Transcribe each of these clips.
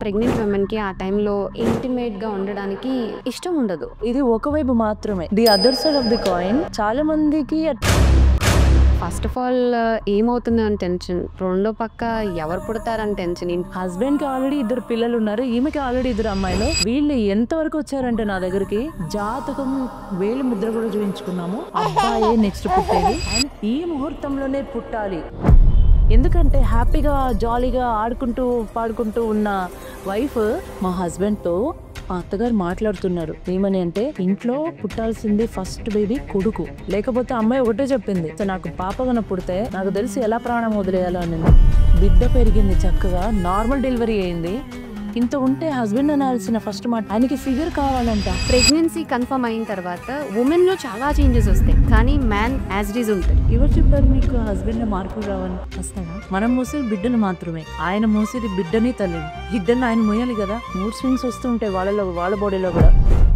Pregnant ఉమెన్‌కి ఆ టైంలో ఇంటిమేట్‌గా ఉండడానికి ఇష్టం ఉండదు. ఇది ఒకవైపు మాత్రమే. The other side of the coin చాలా మందికి ఫస్ట్ ఆఫ్ ఆల్ ఏమవుతుందని టెన్షన్, రెండో పక్క ఎవరు పుడతారని టెన్షన్. హస్బెండ్కి ఆల్రెడీ 2 పిల్లలు ఉన్నారు, ఈమెకి ఆల్రెడీ 2 అమ్మాయిలు. వీళ్ళు ఎంతవరకు వచ్చారంటే నా దగ్గరికి జాతకం వేలు ముద్ర కూడా చూపించుకున్నాము. అబ్బాయే నెక్స్ట్ పుట్టేది అండ్ ఈ ముహూర్తంలోనే పుట్టాలి. ఎందుకంటే హ్యాపీగా జాలీగా ఆడుకుంటూ పాడుకుంటూ ఉన్న వైఫ్ మా హస్బెండ్తో మా అత్తగారు మాట్లాడుతున్నారు. ఏమని అంటే, ఇంట్లో పుట్టాల్సింది ఫస్ట్ బేబీ కొడుకు, లేకపోతే అమ్మాయి ఒకటే చెప్పింది, నాకు పాపగన పుడితే నాకు తెలిసి ఎలా ప్రాణం వదిలేయాలో అని. బిడ్డ పెరిగింది, చక్కగా నార్మల్ డెలివరీ అయింది. ఇంత ఉంటే హస్బెండ్ అనాల్సిన ఫస్ట్ మాట ఆయనకి ఫిగర్ కావాలంట. ప్రెగ్నెన్సీ కన్ఫర్మ్ అయిన తర్వాత ఉమెన్లో చాలా చేంజెస్ వస్తాయి, కానీ మ్యాన్ యాజ్ ఇట్ ఈజ్ ఉంటుంది. ఎవరు చెప్పారు మీకు హస్బెండ్ మార్పులు రావని? వస్తాడా? మనం మోసేది బిడ్డను మాత్రమే, ఆయన మోసేది బిడ్డని తల్లిని. ఇద్దరిని ఆయన మోయాలి కదా. మూడ్ స్వింగ్స్ వస్తూ ఉంటాయి వాళ్ళ బాడీలో కూడా.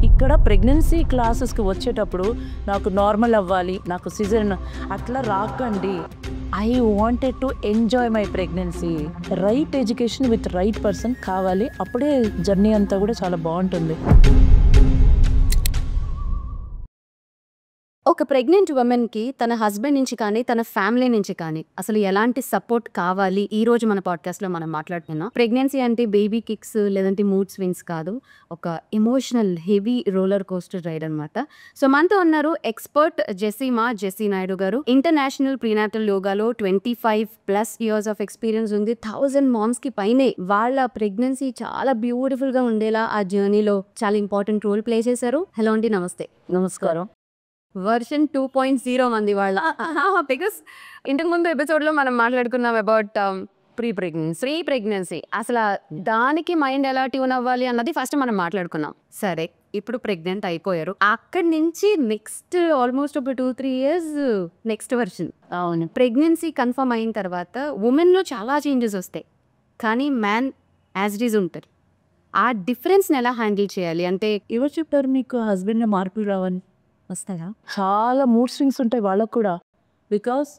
ఇక్కడ ప్రెగ్నెన్సీ క్లాసెస్కి వచ్చేటప్పుడు నాకు నార్మల్ అవ్వాలి, నాకు సిజర్ అట్లా రాకండి. I wanted to enjoy my pregnancy. Right education with right person కావాలి, అప్పుడే జర్నీ అంతా కూడా చాలా బాగుంటుంది. ఒక ప్రెగ్నెంట్ ఉమెన్‌కి తన హస్బెండ్ నుంచి కానీ తన ఫ్యామిలీ నుంచి కానీ అసలు ఎలాంటి సపోర్ట్ కావాలి, ఈ రోజు మన పాడ్కాస్ట్లో మనం మాట్లాడుతున్నాం. ప్రెగ్నెన్సీ అంటే బేబీ కిక్స్ లేదంటే మూడ్ స్వింగ్స్ కాదు, ఒక emotional heavy roller coaster ride అనమాట. సో మనతో ఉన్నారు ఎక్స్పర్ట్ జెస్సీ నాయుడు గారు. ఇంటర్నేషనల్ ప్రీనాటల్ యోగాలో 25+ ఇయర్స్ ఆఫ్ ఎక్స్పీరియన్స్ ఉంది. 1000 మామ్స్కి పైనే వాళ్ళ ప్రెగ్నెన్సీ చాలా బ్యూటిఫుల్గా ఉండేలా ఆ జర్నీలో చాలా ఇంపార్టెంట్ రోల్ ప్లే చేశారు. హలో అండి, నమస్తే. నమస్కారం. వర్షన్ 2.0 మంది వాళ్ళ. బికాస్ ఇంతకుముందు ఎపిసోడ్లో మనం మాట్లాడుకున్నాం అబౌట్ ప్రీ ప్రెగ్నెన్సీ. అసలు దానికి మైండ్ ఎలా ట్యూన్ అవ్వాలి అన్నది ఫస్ట్ మనం మాట్లాడుకున్నాం. సరే, ఇప్పుడు ప్రెగ్నెంట్ అయిపోయారు, అక్కడి నుంచి నెక్స్ట్ ఆల్మోస్ట్ ఒక 2-3 ఇయర్స్ నెక్స్ట్ వర్షన్. అవును. ప్రెగ్నెన్సీ కన్ఫర్మ్ అయిన తర్వాత ఉమెన్లో చాలా చేంజెస్ వస్తాయి, కానీ మ్యాన్ యాజ్ ఇట్ ఈజ్ ఉంటారు. ఆ డిఫరెన్స్ని ఎలా హ్యాండిల్ చేయాలి అంటే, ఎవరు చెప్పారు మీకు హస్బెండ్ మార్పులు రావని? వస్తాయా? చాలా మూడ్ స్వింగ్స్ ఉంటాయి వాళ్ళకు కూడా. బికాస్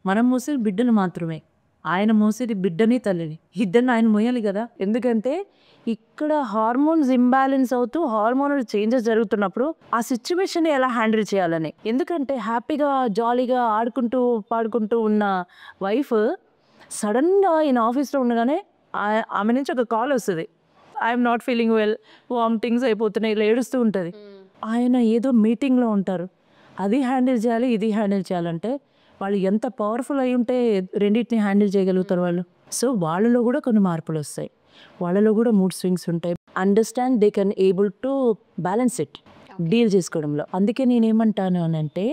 మనం మోసేది బిడ్డను మాత్రమే, ఆయన మోసేది బిడ్డని తల్లిని. ఇద్దరిని ఆయన మోయాలి కదా. ఎందుకంటే ఇక్కడ హార్మోన్స్ ఇంబ్యాలెన్స్ అవుతూ హార్మోనల్ చేంజెస్ జరుగుతున్నప్పుడు ఆ సిచ్యువేషన్ ఎలా హ్యాండిల్ చేయాలని. ఎందుకంటే హ్యాపీగా జాలీగా ఆడుకుంటూ పాడుకుంటూ ఉన్న వైఫ్ సడన్గా ఈయన ఆఫీస్లో ఉండగానే ఆమె నుంచి ఒక కాల్ వస్తుంది, I'm not feeling well, vomitings అయిపోతున్నాయి, ఇలా ఏడుస్తూ ఉంటుంది. ఆయన ఏదో మీటింగ్లో ఉంటారు, అది హ్యాండిల్ చేయాలి, ఇది హ్యాండిల్ చేయాలంటే వాళ్ళు ఎంత పవర్ఫుల్ అయి ఉంటే రెండింటిని హ్యాండిల్ చేయగలుగుతారు వాళ్ళు. సో వాళ్ళలో కూడా కొన్ని మార్పులు వస్తాయి, వాళ్ళలో కూడా మూడ్ స్వింగ్స్ ఉంటాయి. Understand they can able to balance it, deal చేసుకోవడంలో. అందుకే నేనేమంటాను అని అంటే,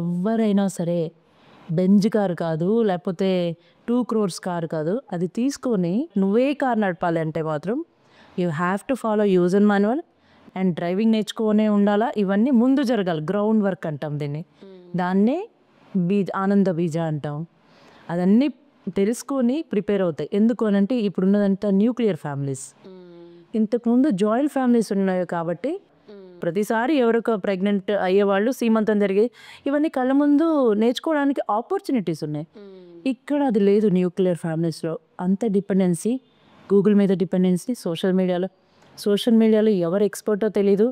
ఎవరైనా సరే బెంజ్ కారు కాదు, లేకపోతే 2 crores కారు కాదు, అది తీసుకొని నువ్వే కారు నడపాలి అంటే మాత్రం you have to follow use and manual and driving నేర్చుకునే ఉండాలా. ఇవన్నీ ముందు జరగాలి, గ్రౌండ్ వర్క్ అంటాం దీన్ని. దాన్నే ఆనంద బీజ అంటాం. అదన్నీ తెలుసుకొని ప్రిపేర్ అవుతాయి. ఎందుకు అని అంటే ఇప్పుడున్నదంతా న్యూక్లియర్ ఫ్యామిలీస్, ఇంతకుముందు జాయింట్ ఫ్యామిలీస్ ఉన్నాయి కాబట్టి ప్రతిసారి ఎవరొక ప్రెగ్నెంట్ అయ్యేవాళ్ళు, సీమంతం జరిగే ఇవన్నీ కళ్ళ ముందు నేర్చుకోవడానికి ఆపర్చునిటీస్ ఉన్నాయి. ఇక్కడ అది లేదు. న్యూక్లియర్ ఫ్యామిలీస్లో అంత డిపెండెన్సీ, గూగుల్ మీద డిపెండెన్సీ, సోషల్ మీడియాలో ఎవరు ఎక్స్పర్టో తెలీదు.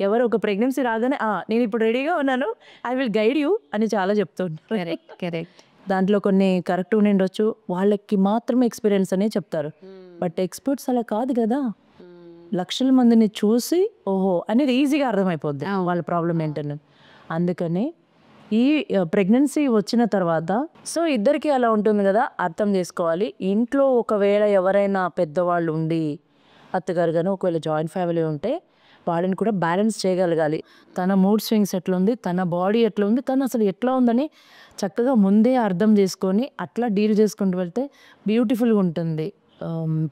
ఎవరు ఒక ప్రెగ్నెన్సీ రాగానే నేను ఇప్పుడు రెడీగా ఉన్నాను, ఐ విల్ గైడ్ యూ అని చాలా చెప్తుంటారు. కరెక్ట్. దాంట్లో కొన్ని కరెక్ట్ ఉండొచ్చు, వాళ్ళకి మాత్రమే ఎక్స్పీరియన్స్ అనే చెప్తారు. బట్ ఎక్స్పర్ట్స్ అలా కాదు కదా. లక్షల మందిని చూసి ఓహో అనేది ఈజీగా అర్థమైపోద్ది వాళ్ళ ప్రాబ్లం ఏంటని. అందుకని ఈ ప్రెగ్నెన్సీ వచ్చిన తర్వాత సో ఇద్దరికి అలా ఉంటుంది కదా, అర్థం చేసుకోవాలి. ఇంట్లో ఒకవేళ ఎవరైనా పెద్దవాళ్ళు ఉండి, అత్తగారు కానీ ఒకవేళ జాయింట్ ఫ్యామిలీ ఉంటే వాళ్ళని కూడా బ్యాలెన్స్ చేయగలగాలి. తన మూడ్ స్వింగ్స్ ఎట్లా ఉంది, తన బాడీ ఎట్లా ఉంది, తను అసలు ఎట్లా ఉందని చక్కగా ముందే అర్థం చేసుకొని అట్లా డీల్ చేసుకుంటూ వెళ్తే బ్యూటిఫుల్గా ఉంటుంది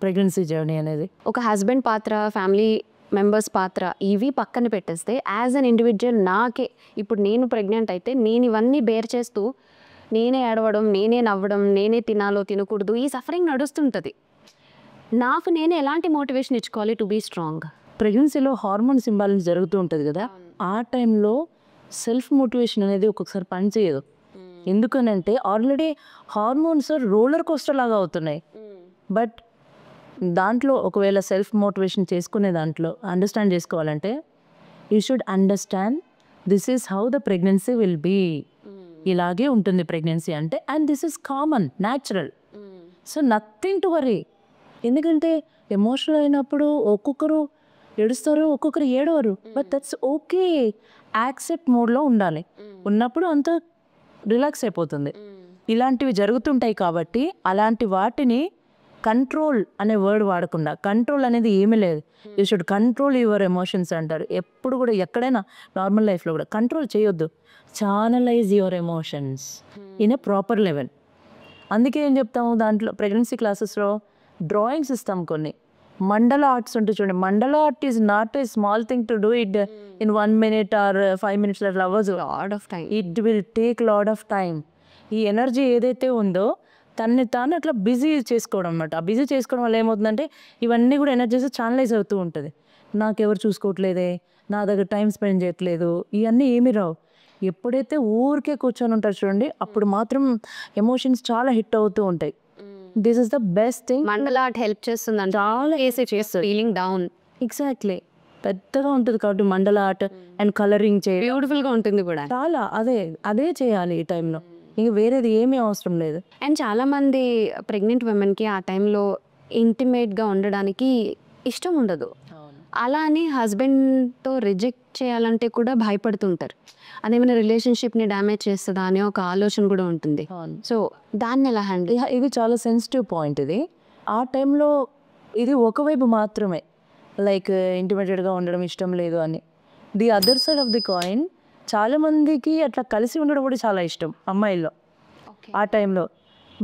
ప్రెగ్నెన్సీ జర్నీ అనేది. ఒక హస్బెండ్ పాత్ర, ఫ్యామిలీ మెంబర్స్ పాత్ర ఇవి పక్కన పెట్టేస్తే యాజ్ అన్ ఇండివిజువల్ నాకే ఇప్పుడు నేను ప్రెగ్నెంట్ అయితే నేను ఇవన్నీ బేర్ చేస్తూ నేనే ఏడవడం, నేనే నవ్వడం, నేనే తినాలో తినకూడదు, ఈ సఫరింగ్ నడుస్తుంటుంది. నాకు నేను ఎలాంటి మోటివేషన్ ఇచ్చుకోవాలి టు బీ స్ట్రాంగ్? ప్రెగ్నెన్సీలో హార్మోన్స్ ఇంబ్యాలెన్స్ జరుగుతూ ఉంటుంది కదా, ఆ టైంలో సెల్ఫ్ మోటివేషన్ అనేది ఒక్కొక్కసారి పనిచేయదు. ఎందుకనంటే ఆల్రెడీ హార్మోన్స్ రోలర్ కోస్టర్ లాగా అవుతున్నాయి. బట్ దాంట్లో ఒకవేళ సెల్ఫ్ మోటివేషన్ చేసుకునే దాంట్లో అండర్స్టాండ్ చేసుకోవాలంటే you should understand this is how the pregnancy will be. ఇలాగే ఉంటుంది ప్రెగ్నెన్సీ అంటే, and this is common, natural. So nothing to worry. ఎందుకంటే ఎమోషనల్ అయినప్పుడు ఒక్కొక్కరు ఏడుస్తారు, ఒక్కొక్కరు ఏడవరు. But that's okay. యాక్సెప్ట్ మోడ్లో ఉండాలి. ఉన్నప్పుడు అంతా రిలాక్స్ అయిపోతుంది. ఇలాంటివి జరుగుతుంటాయి కాబట్టి అలాంటి వాటిని కంట్రోల్ అనే వర్డ్ వాడకుండా, కంట్రోల్ అనేది ఏమీ లేదు. You should control your emotions అంటారు. ఎప్పుడు కూడా ఎక్కడైనా నార్మల్ లైఫ్లో కూడా కంట్రోల్ చేయొద్దు. Channelise your emotions in a proper level. అందుకే ఏం చెప్తాము దాంట్లో ప్రెగ్నెన్సీ క్లాసెస్లో డ్రాయింగ్స్ ఇస్తాం కొన్ని. మండల ఆర్ట్స్ ఉంటుంది చూడండి. మండల art is not a small thing to do it in 1 minute or 5 minutes అట్లా అవ్వదు. Lot of time. It will take lot of time. ఈ ఎనర్జీ ఏదైతే ఉందో తన్ని తాను అట్లా బిజీ చేసుకోవడం అనమాట. ఆ బిజీ చేసుకోవడం వల్ల ఏమవుతుందంటే ఇవన్నీ కూడా ఎనర్జీస్ ఛానలైజ్ అవుతూ ఉంటుంది. నాకెవరు చూసుకోవట్లేదే, నా దగ్గర టైం స్పెండ్ చేయట్లేదు, ఇవన్నీ ఏమీ రావు. ఎప్పుడైతే ఊరికే కూర్చొని ఉంటారు చూడండి, అప్పుడు మాత్రం ఎమోషన్స్ చాలా హిట్ అవుతూ ఉంటాయి. This is the best thing. మండల ఆర్ట్ హెల్ప్ చేస్తుంది అంటే చాలా చేస్తుంది ఫీలింగ్ డౌన్. ఎగ్జాక్ట్లీ. పెద్దగా ఉంటుంది కాబట్టి మండల ఆర్ట్ అండ్ కలరింగ్ చేయడం బ్యూటిఫుల్గా ఉంటుంది కూడా. చాలా అదే చేయాలి ఈ టైంలో. ఇంక వేరేది ఏమీ అవసరం లేదు. అండ్ చాలామంది ప్రెగ్నెంట్ ఉమెన్కి ఆ టైంలో ఇంటిమేట్గా ఉండడానికి ఇష్టం ఉండదు. అలా అని హస్బెండ్తో రిజెక్ట్ చేయాలంటే కూడా భయపడుతుంటారు. అదేమైనా రిలేషన్షిప్ని డ్యామేజ్ చేస్తుందా అనే ఒక ఆలోచన కూడా ఉంటుంది. సో దాన్ని ఎలా హ్యాండిల్? ఇది చాలా సెన్సిటివ్ పాయింట్. ఇది ఆ టైంలో ఇది ఒకవైపు మాత్రమే, లైక్ ఇంటిమేటెడ్గా ఉండడం ఇష్టం లేదు అని. The other side of the coin, చాలామందికి అట్లా కలిసి ఉండడం కూడా చాలా ఇష్టం అమ్మాయిల్లో ఆ టైంలో.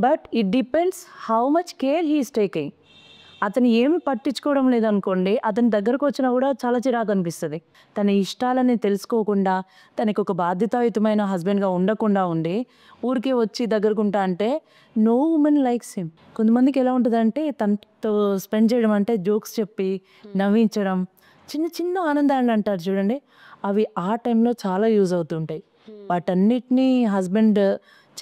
But it depends how much care he is taking. అతను ఏమి పట్టించుకోవడం లేదనుకోండి, అతని దగ్గరకు వచ్చినా కూడా చాలా చిరాకు అనిపిస్తుంది. తన ఇష్టాలని తెలుసుకోకుండా, తనకు ఒక బాధ్యతాయుతమైన హస్బెండ్గా ఉండకుండా ఉండి ఊరికే వచ్చి దగ్గరకుంటా అంటే నో ఉమెన్ లైక్స్ హిమ్. కొంతమందికి ఎలా ఉంటుందంటే తనతో స్పెండ్ చేయడం అంటే జోక్స్ చెప్పి నవ్వించడం, చిన్న చిన్న ఆనందాలు అంటారు చూడండి, అవి ఆ టైంలో చాలా యూజ్ అవుతుంటాయి. వాటన్నిటినీ హస్బెండ్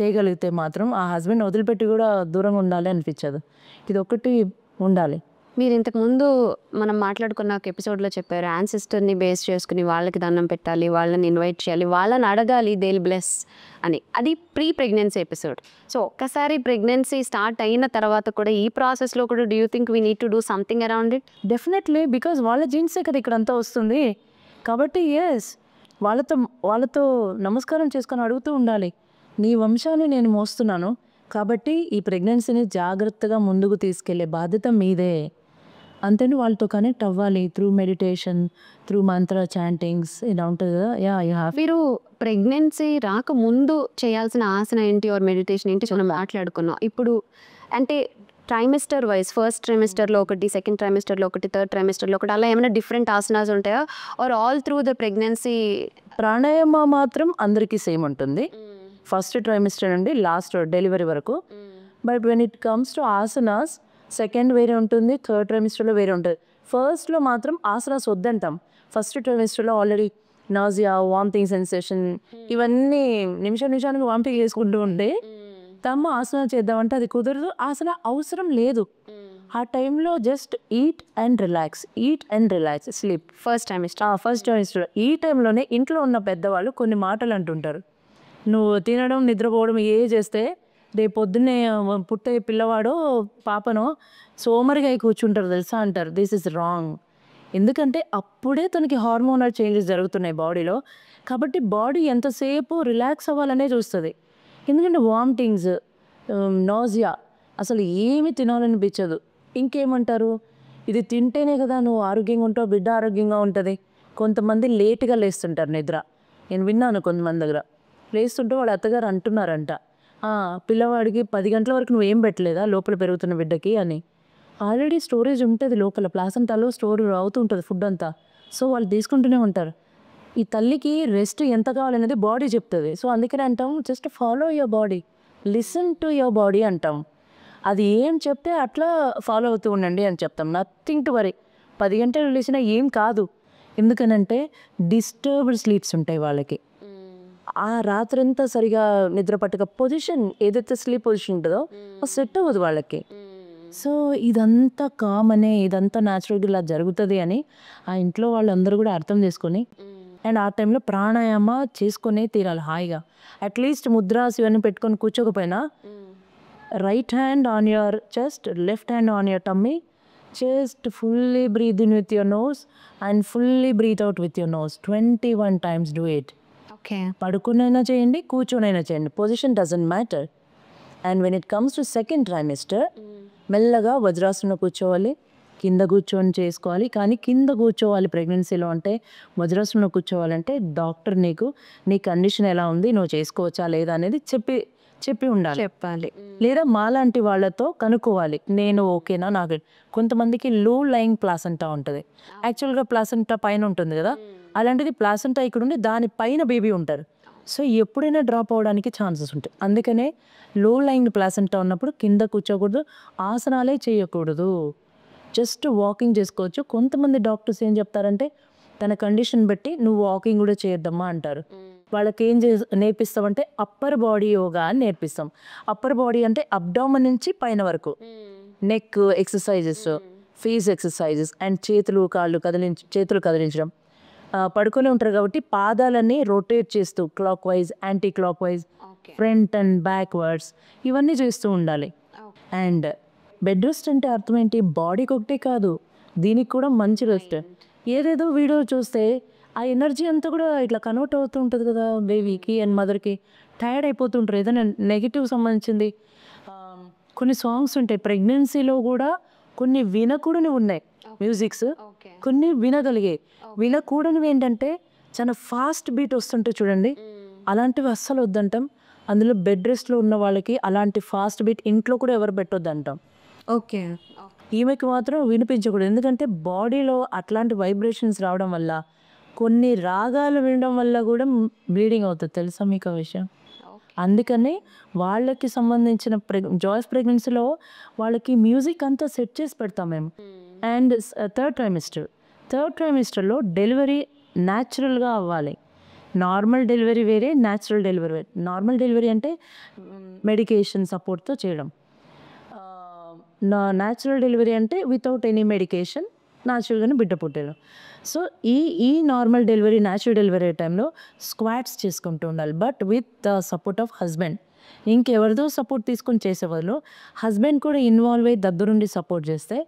చేయగలిగితే మాత్రం ఆ హస్బెండ్ వదిలిపెట్టి కూడా దూరంగా ఉండాలి అనిపించదు. ఇది ఒకటి ఉండాలి. మీరు ఇంతకుముందు మనం మాట్లాడుకున్న ఒక ఎపిసోడ్లో చెప్పారు, యాన్సిస్టర్ని బేస్ చేసుకుని వాళ్ళకి దండం పెట్టాలి, వాళ్ళని ఇన్వైట్ చేయాలి, వాళ్ళని అడగాలి, దే బ్లెస్ అని. అది ప్రీ ప్రెగ్నెన్సీ ఎపిసోడ్. సో ఒక్కసారి ప్రెగ్నెన్సీ స్టార్ట్ అయిన తర్వాత కూడా ఈ ప్రాసెస్లో కూడా do you think we need to do something around it? Definitely, because వాళ్ళ జీన్సే కదా ఇక్కడంతా వస్తుంది కాబట్టి ఎస్, వాళ్ళతో నమస్కారం చేసుకొని అడుగుతూ ఉండాలి. నీ వంశాన్ని నేను మోస్తున్నాను కాబట్టి ఈ ప్రెగ్నెన్సీని జాగ్రత్తగా ముందుకు తీసుకెళ్లే బాధ్యత మీదే. అంతేని వాళ్ళతో కనెక్ట్ అవ్వాలి త్రూ మెడిటేషన్, త్రూ మంత్ర చాంటింగ్స్, ఇలా ఉంటుంది కదా. మీరు ప్రెగ్నెన్సీ రాకముందు చేయాల్సిన ఆసన ఏంటి ఆర్ మెడిటేషన్ ఏంటి మనం మాట్లాడుకున్నాం. ఇప్పుడు అంటే ట్రైమిస్టర్ వైజ్, ఫస్ట్ ట్రైమిస్టర్లో ఒకటి, సెకండ్ ట్రైమిస్టర్లో ఒకటి, థర్డ్ ట్రైమిస్టర్లో ఒకటి, అలా ఏమైనా డిఫరెంట్ ఆసనాస్ ఉంటాయా or all through the pregnancy? Pranayama మాత్రం అందరికీ సేమ్ ఉంటుంది ఫస్ట్ ట్రైమిస్టర్ నుండి లాస్ట్ డెలివరీ వరకు. But when it comes to asanas, second వేరే ఉంటుంది, థర్డ్ ట్రైమిస్టర్లో వేరే ఉంటుంది. ఫస్ట్లో మాత్రం ఆసనాస్ వద్దంటాం. ఫస్ట్ ట్రైమిస్టర్లో ఆల్రెడీ నాజియా, వామిటింగ్ సెన్సేషన్, ఇవన్నీ నిమిషానికి వామిటింగ్ చేసుకుంటూ ఉంటే తమ్మ ఆసన చేద్దామంటే అది కుదరదు, ఆసన అవసరం లేదు. ఆ టైంలో just eat and relax, sleep. First trimester ఈ టైంలోనే ఇంట్లో ఉన్న పెద్దవాళ్ళు కొన్ని మాటలు అంటుంటారు. నువ్వు తినడం, నిద్రపోవడం చేస్తే రేపు పొద్దున్నే పుట్టే పిల్లవాడో పాపనో సోమరిగా కూర్చుంటారు తెలుసా అంటారు. This is wrong. ఎందుకంటే అప్పుడే తనకి హార్మోనల్ చేంజెస్ జరుగుతున్నాయి బాడీలో. కాబట్టి బాడీ ఎంతసేపు రిలాక్స్ అవ్వాలనే చూస్తుంది. ఎందుకంటే వామిటింగ్స్, నాజియా, అసలు ఏమి తినాలనిపించదు. ఇంకేమంటారు, ఇది తింటేనే కదా నువ్వు ఆరోగ్యంగా ఉంటావు, బిడ్డ ఆరోగ్యంగా ఉంటుంది. కొంతమంది లేట్గా లేస్తుంటారు నిద్ర. నేను విన్నాను కొంతమంది దగ్గర లేస్తుంటే వాళ్ళ అత్తగారు అంటున్నారంట, పిల్లవాడికి 10 గంటల వరకు నువ్వేం పెట్టలేదా లోపల పెరుగుతున్న బిడ్డకి అని. ఆల్రెడీ స్టోరేజ్ ఉంటుంది లోపల, ప్లాసెంటాలో స్టోర్ అవుతుంటుంది ఫుడ్ అంతా. సో వాళ్ళు తీసుకుంటూనే ఉంటారు. ఈ తల్లికి రెస్ట్ ఎంత కావాలనేది బాడీ చెప్తుంది. సో అందుకని అంటాం just follow your body, listen to your body అంటాం. అది ఏం చెప్తే అట్లా ఫాలో అవుతూ ఉండండి అని చెప్తాం. Nothing to worry. 10 గంటలు లేచినా ఏం కాదు. ఎందుకనంటే డిస్టర్బ్డ్ స్లీప్స్ ఉంటాయి వాళ్ళకి. ఆ రాత్రంతా సరిగా నిద్ర పట్టక పొజిషన్ ఏదైతే స్లీప్ పొజిషన్ ఉంటుందో అది సెట్ అవ్వదు వాళ్ళకి. సో ఇదంతా కామనే, ఇదంతా న్యాచురల్గా ఇలా జరుగుతుంది అని ఆ ఇంట్లో వాళ్ళందరూ కూడా అర్థం చేసుకొని అండ్ ఆ టైంలో ప్రాణాయామ చేసుకునే తీరాలి హాయిగా. అట్లీస్ట్ ముద్రాస్ ఇవన్నీ పెట్టుకొని కూర్చోకపోయినా right hand on your chest, left hand on your tummy, just fully breathe in with your nose and fully breathe out with your nose 21 times. Do it. Okay. పడుకునైనా చేయండి, కూర్చొనైనా చేయండి, position doesn't matter. And when it comes to second trimester మెల్లగా వజ్రాసనంలో కూర్చోవాలి, కింద కూర్చొని చేసుకోవాలి. కానీ కింద కూర్చోవాలి ప్రెగ్నెన్సీలో అంటే, వజ్రాసనంలో కూర్చోవాలంటే డాక్టర్ నీకు నీ కండిషన్ ఎలా ఉంది, నువ్వు చేసుకోవచ్చా లేదా అనేది చెప్పి ఉండాలి, చెప్పాలి. లేదా మాలాంటి వాళ్ళతో కనుక్కోవాలి, నేను ఓకేనా. నాకు కొంతమందికి లో లయింగ్ ప్లాసెంటా ఉంటుంది, యాక్చువల్గా ప్లాసెంటా పైన ఉంటుంది కదా, అలాంటిది ప్లాసెంటా ఇక్కడ ఉండి దానిపైన బేబీ ఉంటారు. సో ఎప్పుడైనా డ్రాప్ అవ్వడానికి ఛాన్సెస్ ఉంటాయి. అందుకనే లో లయింగ్ ప్లాసెంటా ఉన్నప్పుడు కింద కూర్చోకూడదు, ఆసనాలే చేయకూడదు, జస్ట్ వాకింగ్ చేసుకోవచ్చు. కొంతమంది డాక్టర్స్ ఏం చెప్తారంటే తన కండిషన్ బట్టి నువ్వు వాకింగ్ కూడా చేయొద్దమ్మా అంటారు. వాళ్ళకి ఏం నేర్పిస్తామంటే అప్పర్ బాడీ యోగా అని నేర్పిస్తాం. అప్పర్ బాడీ అంటే అబ్డామన్ నుంచి పైన వరకు, neck exercises, face exercises and చేతులు కదిలించడం. పడుకొని ఉంటారు కాబట్టి పాదాలన్నీ రొటేట్ చేస్తూ clock wise, anti clock wise, front and backwards ఇవన్నీ చేస్తూ ఉండాలి. అండ్ బెడ్ రెస్ట్ అంటే అర్థం ఏంటి, బాడీకి ఒకటే కాదు దీనికి కూడా మంచి రెస్ట్. ఏదేదో వీడియో చూస్తే ఆ ఎనర్జీ అంతా కూడా ఇట్లా కన్వర్ట్ అవుతూ ఉంటుంది కదా బేబీకి అండ్ మదర్కి, టైర్డ్ అయిపోతుంటారు. ఏదైనా నెగిటివ్ సంబంధించింది కొన్ని సాంగ్స్ ఉంటాయి ప్రెగ్నెన్సీలో కూడా, కొన్ని వినకూడని ఉన్నాయి మ్యూజిక్స్, కొన్ని వినగలిగే. వినకూడనివి ఏంటంటే చాలా ఫాస్ట్ బీట్ వస్తుంటే చూడండి, అలాంటివి అస్సలు వద్దంటాం. అందులో బెడ్ రెస్ట్లో ఉన్న వాళ్ళకి అలాంటి ఫాస్ట్ బీట్ ఇంట్లో కూడా ఎవరు పెట్టొద్దు అంటాం. ఓకే. ఈమెకి మాత్రం వినిపించకూడదు, ఎందుకంటే బాడీలో అట్లాంటి వైబ్రేషన్స్ రావడం వల్ల, కొన్ని రాగాలు వినడం వల్ల కూడా బ్లీడింగ్ అవుతుంది, తెలుసా మీకు ఆ విషయం. అందుకని వాళ్ళకి సంబంధించిన జాయిస్ ప్రెగ్నెన్సీలో వాళ్ళకి మ్యూజిక్ అంతా సెట్ చేసి పెడతాం మేము. అండ్ థర్డ్ ట్రైమిస్టర్లో డెలివరీ న్యాచురల్గా అవ్వాలి. నార్మల్ డెలివరీ వేరే, న్యాచురల్ డెలివరీ వేరే. నార్మల్ డెలివరీ అంటే మెడికేషన్ సపోర్ట్తో చేయడం, న్యాచురల్ డెలివరీ అంటే వితౌట్ ఎనీ మెడికేషన్ న్యాచురల్గానే బిడ్డ పుట్టేయడం. సో ఈ నార్మల్ డెలివరీ, న్యాచురల్ డెలివరీ టైంలో స్క్వాట్స్ చేసుకుంటూ ఉండాలి, but with the support of husband. ఇంకెవరిదో సపోర్ట్ తీసుకొని చేసే బదులు హస్బెండ్ కూడా ఇన్వాల్వ్ అయ్యి దగ్గరుండి సపోర్ట్ చేస్తే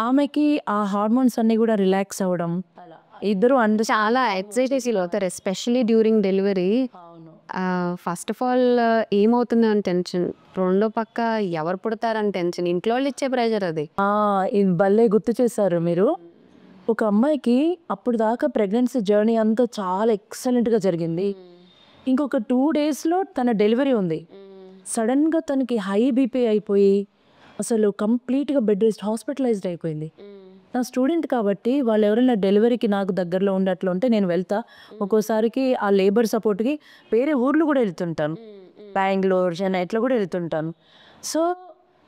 ఆమెకి ఆ హార్మోన్స్ అన్నీ కూడా రిలాక్స్ అవ్వడం, ఇద్దరు చాలా ఎక్సైటెడ్ ఫీల్ అవుతారు, especially during delivery. First of all ఏమవుతుంది అని టెన్షన్, రెండో పక్క ఎవరు పుడతారని టెన్షన్, ఇంట్లో వాళ్ళు ఇచ్చే ప్రెషర్ అది. భలే గుర్తు చేశారు మీరు. ఒక అమ్మాయికి అప్పుడు దాకా ప్రెగ్నెన్సీ జర్నీ అంతా చాలా ఎక్సలెంట్గా జరిగింది. ఇంకొక 2 daysలో తన డెలివరీ ఉంది. సడన్గా తనకి హై బీపీ అయిపోయి అసలు కంప్లీట్గా బెడ్ రెస్ట్, హాస్పిటలైజ్డ్ అయిపోయింది. నా స్టూడెంట్ కాబట్టి వాళ్ళు ఎవరైనా డెలివరీకి నాకు దగ్గరలో ఉండట్లు ఉంటే నేను వెళ్తా. ఒక్కోసారికి ఆ లేబర్ సపోర్ట్కి వేరే ఊర్లు కూడా వెళ్తుంటాను, బెంగళూరు, చెన్నై ఇట్లా కూడా వెళ్తుంటాను. సో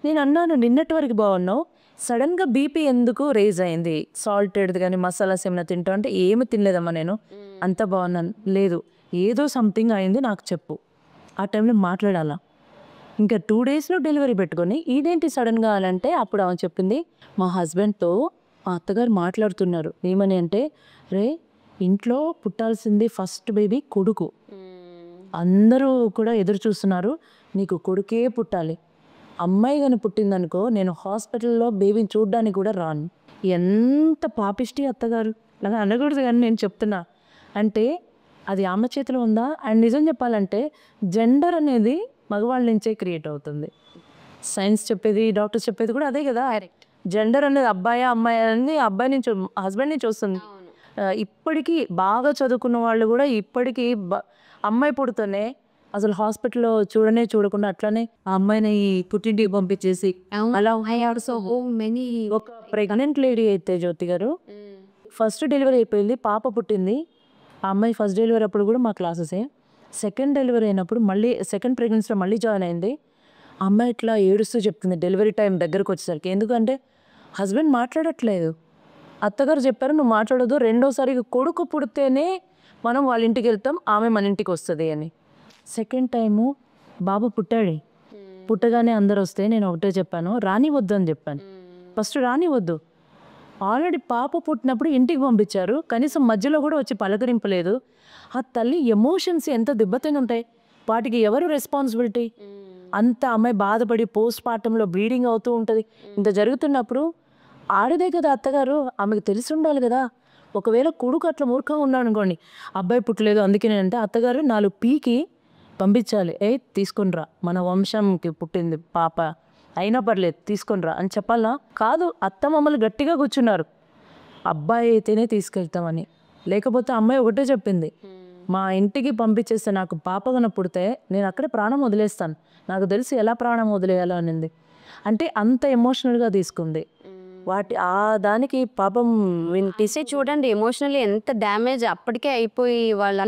నేను అన్నాను, నిన్నటి వరకు బాగున్నావు, సడన్గా బీపీ ఎందుకు రేజ్ అయింది, సాల్టెడ్ కానీ మసాలాస్ ఏమైనా తింటా అంటే ఏమి తినలేదమ్మా నేను, అంత బాగున్నాను. లేదు, ఏదో సంథింగ్ అయింది నాకు చెప్పు. ఆ టైంలో మాట్లాడాలా. ఇంకా 2 daysలో డెలివరీ పెట్టుకొని ఇదేంటి సడన్గా అని అంటే అప్పుడు ఆమె చెప్పింది, మా హస్బెండ్తో మా అత్తగారు మాట్లాడుతున్నారు, ఏమని అంటే, రే ఇంట్లో పుట్టాల్సింది ఫస్ట్ బేబీ కొడుకు, అందరూ కూడా ఎదురు చూస్తున్నారు, నీకు కొడుకే పుట్టాలి, అమ్మాయి కానీ పుట్టిందనుకో నేను హాస్పిటల్లో బేబీని చూడడానికి కూడా రాను. ఎంత పాపిష్టి అత్తగారు, అలా అనకూడదు కానీ నేను చెప్తున్నా. అంటే అది ఆమె చేతిలో ఉందా. అండ్ నిజం చెప్పాలంటే జెండర్ అనేది మగవాళ్ళ నుంచే క్రియేట్ అవుతుంది. సైన్స్ చెప్పేది, డాక్టర్స్ చెప్పేది కూడా అదే కదా. జెండర్ అనేది అబ్బాయి అమ్మాయి అనేది అబ్బాయి నుంచి, హస్బెండ్ నుంచి వస్తుంది. ఇప్పటికీ బాగా చదువుకున్న వాళ్ళు కూడా ఇప్పటికీ అమ్మాయి పుడుతూనే అసలు హాస్పిటల్లో చూడకుండా అట్లానే ఆ అమ్మాయిని పుట్టింటికి పంపించేసి అలా. ఒక ప్రెగ్నెంట్ లేడీ అయితే జ్యోతి గారు ఫస్ట్ డెలివరీ అయిపోయింది, పాప పుట్టింది. ఆ అమ్మాయి ఫస్ట్ డెలివరీ అప్పుడు కూడా మా క్లాసెసే. సెకండ్ డెలివరీ అయినప్పుడు మళ్ళీ సెకండ్ ప్రెగ్నెన్సీలో మళ్ళీ జాయిన్ అయింది. ఆ అమ్మాయి ఇట్లా ఏడుస్తూ చెప్తుంది డెలివరీ టైం దగ్గరకు వచ్చేసరికి, ఎందుకంటే హస్బెండ్ మాట్లాడట్లేదు. అత్తగారు చెప్పారు నువ్వు మాట్లాడదు, రెండోసారి కొడుకు పుడితేనే మనం వాళ్ళ ఇంటికి వెళ్తాం, ఆమె మన ఇంటికి వస్తుంది అని. సెకండ్ టైము బాబు పుట్టాడు. పుట్టగానే అందరు వస్తే నేను ఒకటే చెప్పాను, రానివద్దు అని చెప్పాను. ఫస్ట్ రానివద్దు. ఆల్రెడీ పాప పుట్టినప్పుడు ఇంటికి పంపించారు, కనీసం మధ్యలో కూడా వచ్చి పలకరింపలేదు. ఆ తల్లి ఎమోషన్స్ ఎంత దెబ్బతిని ఉంటాయి, వాటికి ఎవరు రెస్పాన్సిబిలిటీ? అంత అమ్మాయి బాధపడి పోస్ట్ పార్టంలో బ్లీడింగ్ అవుతూ ఉంటుంది. ఇంత జరుగుతున్నప్పుడు ఆడదే కదా అత్తగారు, ఆమెకు తెలిసి ఉండాలి కదా. ఒకవేళ కొడుకు అట్లా మూర్ఖంగా ఉన్నాడు అనుకోండి, అబ్బాయి పుట్టలేదు అందుకనే అంటే అత్తగారు 4 పీకి పంపించాలి. తీసుకునిరా, మన వంశంకి పుట్టింది పాప అయినా పర్లేదు తీసుకునిరా అని చెప్పాలా? కాదు, అత్త మమ్మల్ని గట్టిగా కూర్చున్నారు, అబ్బాయి అయితేనే తీసుకెళ్తామని. లేకపోతే అమ్మాయి ఒకటే చెప్పింది, మా ఇంటికి పంపించేస్తే నాకు పాప కన పుడితే నేను అక్కడే ప్రాణం వదిలేస్తాను, నాకు తెలిసి ఎలా ప్రాణం వదిలేయాలో అనింది. అంటే అంత ఎమోషనల్గా తీసుకుంది. ఆ దానికి పాపం వినిపిస్తే చూడండి ఎమోషనల్లీ ఎంత డ్యామేజ్ అప్పటికే అయిపోయి వాళ్ళు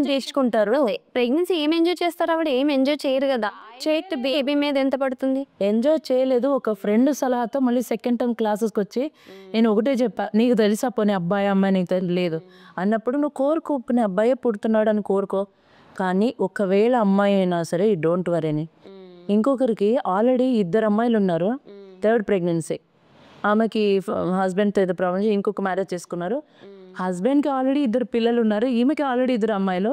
తీసుకుంటారు. ప్రెగ్నెన్సీ ఏం ఎంజాయ్ చేస్తారు, ఆవిడ ఏం ఎంజాయ్ చేయరు కదా. చేతి బేబీ మీద ఎంత పడుతుంది. ఎంజాయ్ చేయలేదు. ఒక ఫ్రెండ్ సలహాతో మళ్ళీ సెకండ్ టర్మ్ క్లాసెస్కి వచ్చి నేను ఒకటే చెప్పా, నీకు తెలుసా పోనీ అబ్బాయి అమ్మాయి నీకు తెలియదు అన్నప్పుడు నువ్వు కోరుకో, పోనీ అబ్బాయే పుడుతున్నాడు అని కోరుకో, కానీ ఒకవేళ అమ్మాయి అయినా సరే డోంట్ వరీ అని. ఇంకొకరికి ఆల్రెడీ 2 అమ్మాయిలు ఉన్నారు, 3rd ప్రెగ్నెన్సీ. ఆమెకి హస్బెండ్తో ఏదో ప్రాబ్లం, ఇంకొక మ్యారేజ్ చేసుకున్నారు. హస్బెండ్కి ఆల్రెడీ 2 పిల్లలు ఉన్నారు, ఈమెకి ఆల్రెడీ 2 అమ్మాయిలు.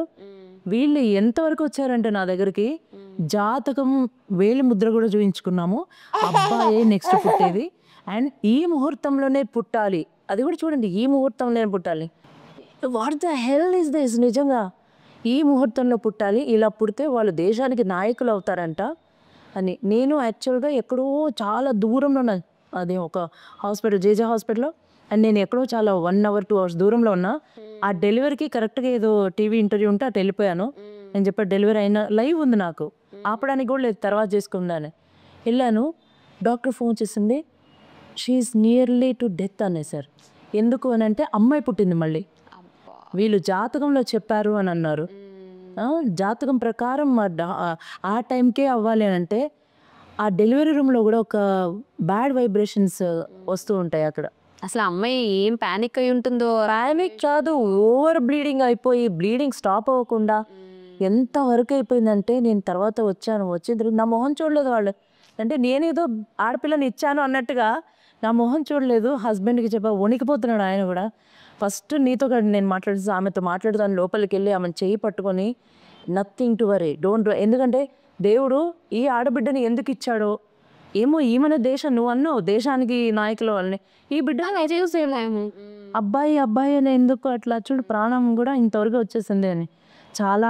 వీళ్ళు ఎంతవరకు వచ్చారంటే నా దగ్గరికి, జాతకం వేలి ముద్ర కూడా చూపించుకున్నాము, అబ్బాయే నెక్స్ట్ పుట్టేది అండ్ ఈ ముహూర్తంలోనే పుట్టాలి. అది కూడా చూడండి, ఈ ముహూర్తంలోనే పుట్టాలి. What the hell is this? నిజంగా ఈ ముహూర్తంలో పుట్టాలి, ఇలా పుడితే వాళ్ళు దేశానికి నాయకులు అవుతారంట అని. నేను యాక్చువల్గా ఎక్కడో చాలా దూరంలో ఉన్నా, అది ఒక హాస్పిటల్ జేజే హాస్పిటల్లో, అండ్ నేను ఎక్కడో చాలా 1 hour 2 hours దూరంలో ఉన్నా. ఆ డెలివరీకి కరెక్ట్గా ఏదో టీవీ ఇంటర్వ్యూ ఉంటే అటు వెళ్ళిపోయాను. నేను చెప్పా డెలివరీ అయినా లైవ్ ఉంది, నాకు ఆపడానికి కూడా లేదు, తర్వాత చేసుకుందాని వెళ్ళాను. డాక్టర్ ఫోన్ చేసింది, షీఈస్ నియర్లీ టు డెత్ అనేసారు. ఎందుకు అని అంటే అమ్మాయి పుట్టింది మళ్ళీ, వీళ్ళు జాతకంలో చెప్పారు అని అన్నారు. జాతకం ప్రకారం ఆ టైంకే అవ్వాలి అని అంటే ఆ డెలివరీ రూమ్లో కూడా ఒక బ్యాడ్ వైబ్రేషన్స్ వస్తూ ఉంటాయి అక్కడ. అసలు అమ్మాయి ఏం ప్యానిక్ అయి ఉంటుందో. ప్యానిక్ కాదు, ఓవర్ బ్లీడింగ్ అయిపోయి బ్లీడింగ్ స్టాప్ అవ్వకుండా ఎంత వరకు అయిపోయిందంటే, నేను తర్వాత వచ్చిన తర్వాత నా మొహం చూడలేదు వాళ్ళు. అంటే నేనేదో ఆడపిల్లని ఇచ్చాను అన్నట్టుగా నా మొహం చూడలేదు. హస్బెండ్కి చెప్పా, వణికిపోతున్నాడు ఆయన కూడా. ఫస్ట్ నీతో నేను ఆమెతో మాట్లాడుతాను, లోపలికి వెళ్ళి ఆమెను చెయ్యి పట్టుకొని నథింగ్ టు వరీ, డోంట్. ఎందుకంటే దేవుడు ఈ ఆడబిడ్డని ఎందుకు ఇచ్చాడో ఏమో, ఈమెన దేశం నువ్వు అన్నావు దేశానికి నాయకులు వాళ్ళని, ఈ బిడ్డ అబ్బాయి అబ్బాయి అని ఎందుకు అట్లా చూడు, ప్రాణం కూడా ఇంతవరకు వచ్చేసింది అని. చాలా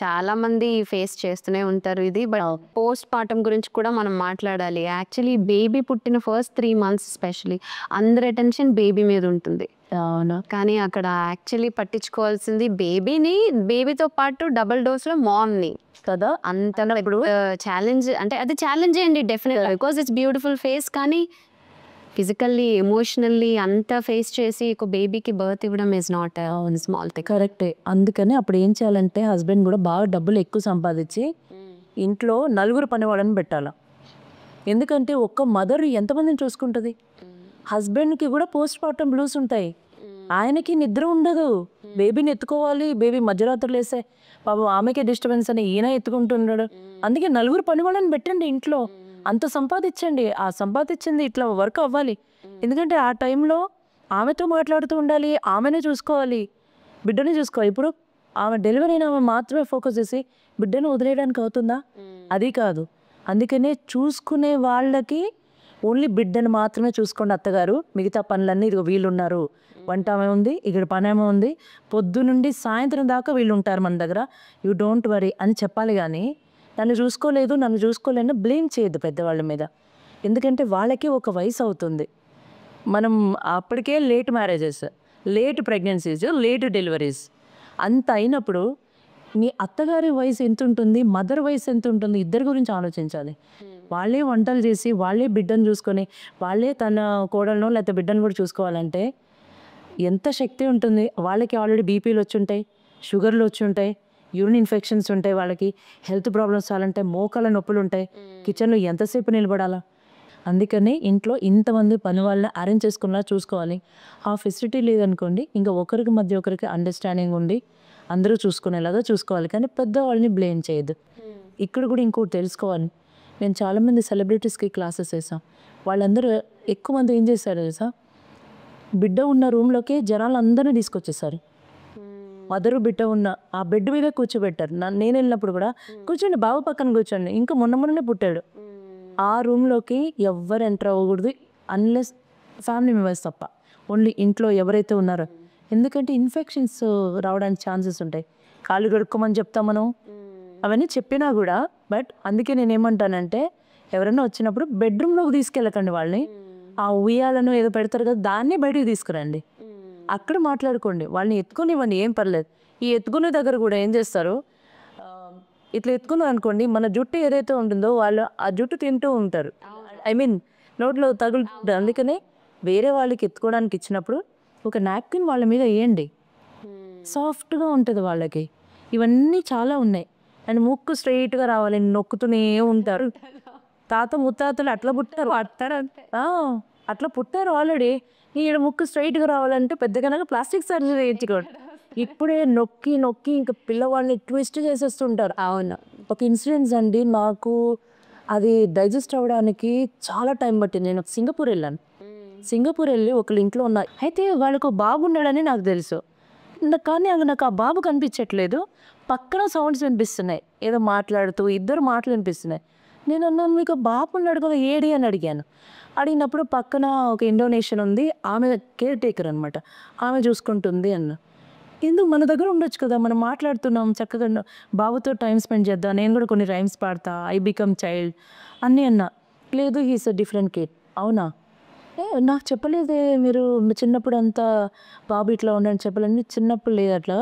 చాలా మంది ఫేస్ చేస్తూనే ఉంటారు ఇది. బట్ పోస్ట్ పార్టం గురించి కూడా మనం మాట్లాడాలి. యాక్చువల్లీ బేబీ పుట్టిన ఫస్ట్ 3 months స్పెషలీ అందరి అటెన్షన్ బేబీ మీద ఉంటుంది. అవును, కానీ అక్కడ యాక్చువల్లీ పట్టించుకోవాల్సింది బేబీని, బేబీతో పాటు డబుల్ డోస్లో మామ్ని కదా. అంత ఇప్పుడు ఛాలెంజ్ అంటే అది ఛాలెంజ్ అండి డెఫినెట్గా, బికాస్ ఇట్స్ బ్యూటిఫుల్ ఫేస్. కానీ ఫిజికల్లీ ఎమోషనల్లీ అంతా ఫేస్ చేసి ఒక బేబీకి బర్త్ ఇవ్వడం ఇస్ నాట్ స్మాల్ థింగ్. కరెక్టే. అందుకని అప్పుడు ఏం చేయాలంటే హస్బెండ్ కూడా బాగా డబ్బులు ఎక్కువ సంపాదించి ఇంట్లో 4 పని వాళ్ళని పెట్టాలా. ఎందుకంటే ఒక్క మదర్ ఎంతమందిని చూసుకుంటుంది. హస్బెండ్కి కూడా పోస్ట్ పార్టం బ్లూస్ ఉంటాయి, ఆయనకి నిద్ర ఉండదు, బేబీని ఎత్తుకోవాలి, బేబీ మధ్యరాత్రులు వేసే పాపం ఆమెకే డిస్టర్బెన్స్ అని ఈయన ఎత్తుకుంటున్నాడు. అందుకే 4 పని వాళ్ళని పెట్టండి ఇంట్లో, అంత సంపాదించండి. ఆ సంపాదించింది ఇట్లా వర్క్ అవ్వాలి. ఎందుకంటే ఆ టైంలో ఆమెతో మాట్లాడుతూ ఉండాలి, ఆమెనే చూసుకోవాలి, బిడ్డని చూసుకోవాలి. ఇప్పుడు ఆమె డెలివరీ అయిన ఆమె మాత్రమే ఫోకస్ చేసి బిడ్డను వదిలేయడానికి అవుతుందా? అది కాదు. అందుకనే చూసుకునే వాళ్ళకి ఓన్లీ బిడ్డను మాత్రమే చూసుకోండి అత్తగారు, మిగతా పనులన్నీ ఇదిగో వీళ్ళున్నారు, వంట ఆమె ఉంది, ఇక్కడ పని ఏమో ఉంది, పొద్దు నుండి సాయంత్రం దాకా వీళ్ళు ఉంటారు మన దగ్గర, యూ డోంట్ వరీ అని చెప్పాలి. కానీ నన్ను చూసుకోలేదు, నన్ను చూసుకోలేని బ్లేమ్ చేయొద్దు పెద్దవాళ్ళ మీద. ఎందుకంటే వాళ్ళకి ఒక వయసు అవుతుంది. మనం అప్పటికే late marriages, late pregnancies, late deliveries అంత అయినప్పుడు మీ అత్తగారి వయసు ఎంత ఉంటుంది, మదర్ వయసు ఎంత ఉంటుంది, ఇద్దరి గురించి ఆలోచించాలి. వాళ్ళే వంటలు చేసి, వాళ్ళే బిడ్డను చూసుకొని, వాళ్ళే తన కోడలను లేకపోతే బిడ్డను కూడా చూసుకోవాలంటే ఎంత శక్తి ఉంటుంది. వాళ్ళకి ఆల్రెడీ బీపీలు వచ్చి ఉంటాయి, షుగర్లు వచ్చి ఉంటాయి, యూరిన్ ఇన్ఫెక్షన్స్ ఉంటాయి, వాళ్ళకి హెల్త్ ప్రాబ్లమ్స్ చాలంటే మోకాళ్ళ నొప్పులు ఉంటాయి, కిచెన్లో ఎంతసేపు నిలబడాలా. అందుకని ఇంట్లో ఇంతమంది పని వాళ్ళని అరేంజ్ చేసుకున్నా చూసుకోవాలి. ఆ ఫెసిలిటీ లేదనుకోండి, ఇంకా ఒకరికి మధ్య ఒకరికి అండర్స్టాండింగ్ ఉండి అందరూ చూసుకునేలాగా చూసుకోవాలి. కానీ పెద్దవాళ్ళని బ్లేమ్ చేయదు. ఇక్కడ కూడా ఇంకోటి తెలుసుకోవాలి. నేను చాలామంది సెలబ్రిటీస్కి క్లాసెస్ వేసాం. వాళ్ళందరూ ఎక్కువ మంది ఏం చేశారు తెలుసా, బిడ్డ ఉన్న రూమ్లోకి జనాలందరినీ తీసుకొచ్చేసారు. మదరు బిడ్డ ఉన్న ఆ బెడ్ మీద కూర్చోబెట్టారు. నేను వెళ్ళినప్పుడు కూడా కూర్చోండి బాబు పక్కన కూర్చోండి, ఇంకా మొన్ననే పుట్టాడు. ఆ రూమ్లోకి ఎవ్వరు ఎంటర్ అవ్వకూడదు అన్లెస్ ఫ్యామిలీ మెంబర్స్ తప్ప, ఓన్లీ ఇంట్లో ఎవరైతే ఉన్నారో. ఎందుకంటే ఇన్ఫెక్షన్స్ రావడానికి ఛాన్సెస్ ఉంటాయి. కాళ్ళు కడుక్కోమని చెప్తాం మనం, అవన్నీ చెప్పినా కూడా. బట్ అందుకే నేను ఏమంటానంటే, ఎవరైనా వచ్చినప్పుడు బెడ్రూమ్లోకి తీసుకెళ్ళకండి వాళ్ళని. ఆ ఉయ్యాలను ఏదో పెడతారు కదా, దాన్ని బయటికి తీసుకురండి, అక్కడ మాట్లాడుకోండి. వాళ్ళని ఎత్తుకునివ్వండి, ఏం పర్లేదు. ఈ ఎత్తుకునే దగ్గర కూడా ఏం చేస్తారు, ఇట్లా ఎత్తుకున్నారు అనుకోండి, మన జుట్టు ఏదైతే ఉంటుందో వాళ్ళు ఆ జుట్టు తింటూ ఉంటారు. ఐ మీన్ నోట్లో తగులుతుంది. అందుకనే వేరే వాళ్ళకి ఎత్తుకోవడానికి ఇచ్చినప్పుడు ఒక నాప్కిన్ వాళ్ళ మీద వేయండి, సాఫ్ట్గా ఉంటుంది వాళ్ళకి. ఇవన్నీ చాలా ఉన్నాయి. అండ్ ముక్కు స్ట్రైట్గా రావాలని నొక్కుతూనే ఉంటారు. తాత ముత్తాతలు అట్లా పుట్టారు, అట్లా పుట్టారు ఆల్రెడీ. ఈడ ముక్కు స్ట్రైట్గా రావాలంటే పెద్దగా ప్లాస్టిక్ సర్జరీ చేయించుకోండి. ఇప్పుడే నొక్కి నొక్కి ఇంకా పిల్లవాళ్ళని ట్విస్ట్ చేసేస్తుంటారు. అవును. ఒక ఇన్సిడెంట్స్ అండి, నాకు అది డైజెస్ట్ అవ్వడానికి చాలా టైం పట్టింది. నేను సింగపూర్ వెళ్ళాను. సింగపూర్ వెళ్ళి ఒకళ్ళ ఇంట్లో ఉన్నా, అయితే వాళ్ళకు బాబు ఉన్నాడని నాకు తెలుసు. కానీ నాకు ఆ బాబు కనిపించట్లేదు, పక్కన సౌండ్స్ వినిపిస్తున్నాయి, ఏదో మాట్లాడుతూ ఇద్దరు మాటలు వినిపిస్తున్నాయి. నేను అన్నాను, మీకు బాబు ఉన్నాడు కదా ఏడి అని అడిగాను. అడిగినప్పుడు పక్కన ఒక ఇండోనేషియన్ ఉంది, ఆమె కేర్ టేకర్ అనమాట, ఆమె చూసుకుంటుంది అన్న. ఎందుకు మన దగ్గర ఉండొచ్చు కదా, మనం మాట్లాడుతున్నాం చక్కగా, బాబుతో టైం స్పెండ్ చేద్దాం, నేను కూడా కొన్ని రైమ్స్ పాడతా, ఐ బికమ్ చైల్డ్ అన్నీ అన్నా. లేదు, హీస్ అ డిఫరెంట్ కిడ్. అవునా, నాకు చెప్పలేదే మీరు చిన్నప్పుడు అంతా బాబు ఇట్లా ఉండని చెప్పలేని. చిన్నప్పుడు లేదు అట్లా.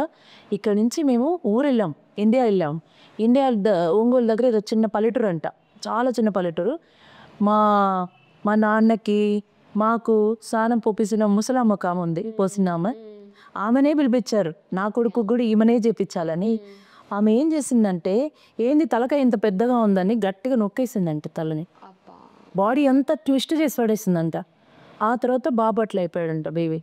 ఇక్కడ నుంచి మేము ఊరు వెళ్ళాం, ఇండియా వెళ్ళాం. ఇండియా ఒంగోలు దగ్గర ఏదో చిన్న పల్లెటూరు అంట, చాలా చిన్న పల్లెటూరు. మా మా నాన్నకి మాకు స్నానం పోపిసిన ముసలమ్మ ఒక ఆమె ఉంది, పోసినామె, ఆమెనే పిలిపించారు. నా కొడుకు కూడా ఈమెనే చేపించాలని. ఆమె ఏం చేసిందంటే, ఏంది తలకాయ ఇంత పెద్దగా ఉందని గట్టిగా నొక్కేసిందంట తలని, బాడీ అంతా ట్విస్ట్ చేసి పడేసిందంట. ఆ తర్వాత బాబు అట్లా అయిపోయాడంట బేబీ.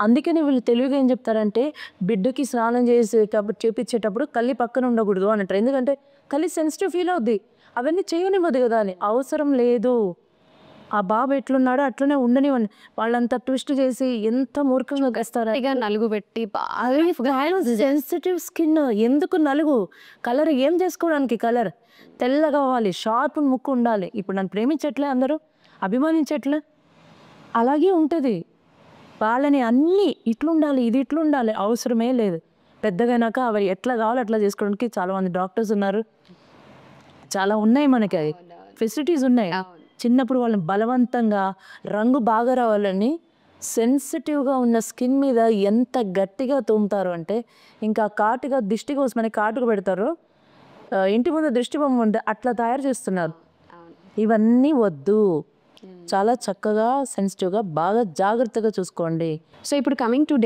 అందుకని వీళ్ళు తెలివిగా ఏం చెప్తారంటే, బిడ్డకి స్నానం చేసి చేపించేటప్పుడు కళ్ళి పక్కన ఉండకూడదు అని అంటారు. ఎందుకంటే కళ్ళి సెన్సిటివ్ ఫీల్ అవుద్ది, అవన్నీ చేయనివ్వదు కదా అని. అవసరం లేదు, ఆ బాబు ఎట్లున్నాడో అట్లనే ఉండనివ్వండి. వాళ్ళంతా ట్విస్ట్ చేసి ఎంత మూర్ఖంగా వేస్తారా. నలుగు పెట్టి సెన్సిటివ్ స్కిన్ ఎందుకు నలుగు, కలర్ ఏం చేసుకోవడానికి, కలర్ తెల్లగా అవ్వాలి, షార్ప్ ముక్కు ఉండాలి. ఇప్పుడు నన్ను ప్రేమించట్లే, అందరూ అభిమానించట్లే, అలాగే ఉంటుంది. వాళ్ళని అన్నీ ఇట్లుండాలి, ఇది ఇట్లుండాలి అవసరమే లేదు. పెద్దగైనాక అవి ఎట్లా కావాలో అట్లా చేసుకోవడానికి చాలామంది డాక్టర్స్ ఉన్నారు, చాలా ఉన్నాయి మనకి, అది ఫెసిలిటీస్ ఉన్నాయి. చిన్నప్పుడు వాళ్ళని బలవంతంగా రంగు బాగా రావాలని సెన్సిటివ్గా ఉన్న స్కిన్ మీద ఎంత గట్టిగా తోముతారు అంటే, ఇంకా కాటుగా దిష్టి కోసమని కాటుకు పెడతారు, ఇంటి ముందు దృష్టి బొమ్మ ఉంటే అట్లా తయారు చేస్తున్నారు. ఇవన్నీ వద్దు, చాలా చక్కగా సెన్సిటివ్గా బాగా జాగ్రత్తగా చూసుకోండి. సో ఇప్పుడు కమింగ్ టు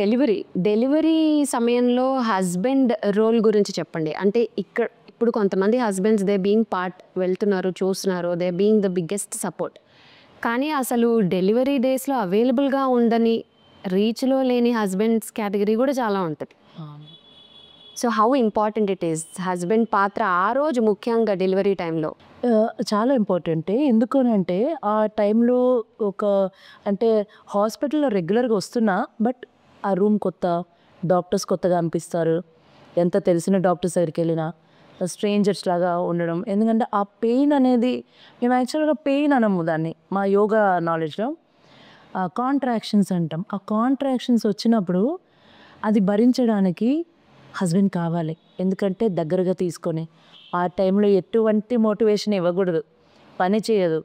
డెలివరీ సమయంలో హస్బెండ్ రోల్ గురించి చెప్పండి. అంటే ఇప్పుడు కొంతమంది హస్బెండ్స్ దే బీయింగ్ పార్ట్ వెళ్తున్నారు, చూస్తున్నారు, they being the biggest support. కానీ అసలు డెలివరీ డేస్లో అవైలబుల్గా ఉండని, రీచ్లో లేని హస్బెండ్స్ కేటగిరీ కూడా చాలా ఉంటుంది. So how important it is husband పాత్ర ఆ రోజు, ముఖ్యంగా డెలివరీ టైంలో? చాలా ఇంపార్టెంటే. ఎందుకనంటే ఆ టైంలో అంటే హాస్పిటల్లో రెగ్యులర్గా వస్తున్నా, బట్ ఆ రూమ్ కొత్త, డాక్టర్స్ కొత్తగా అనిపిస్తారు. ఎంత తెలిసిన డాక్టర్స్ దగ్గరికి వెళ్ళినా స్ట్రేంజర్స్ లాగా ఉండడం. ఎందుకంటే ఆ పెయిన్ అనేది, మేము యాక్చువల్గా పెయిన్ అనము దాన్ని, మా యోగా నాలెడ్జ్లో కాంట్రాక్షన్స్ అంటాం. ఆ కాంట్రాక్షన్స్ వచ్చినప్పుడు అది భరించడానికి హస్బెండ్ కావాలి. ఎందుకంటే దగ్గరగా తీసుకొని ఆ టైంలో ఎటువంటి మోటివేషన్ ఇవ్వకూడదు, పని చేయదు.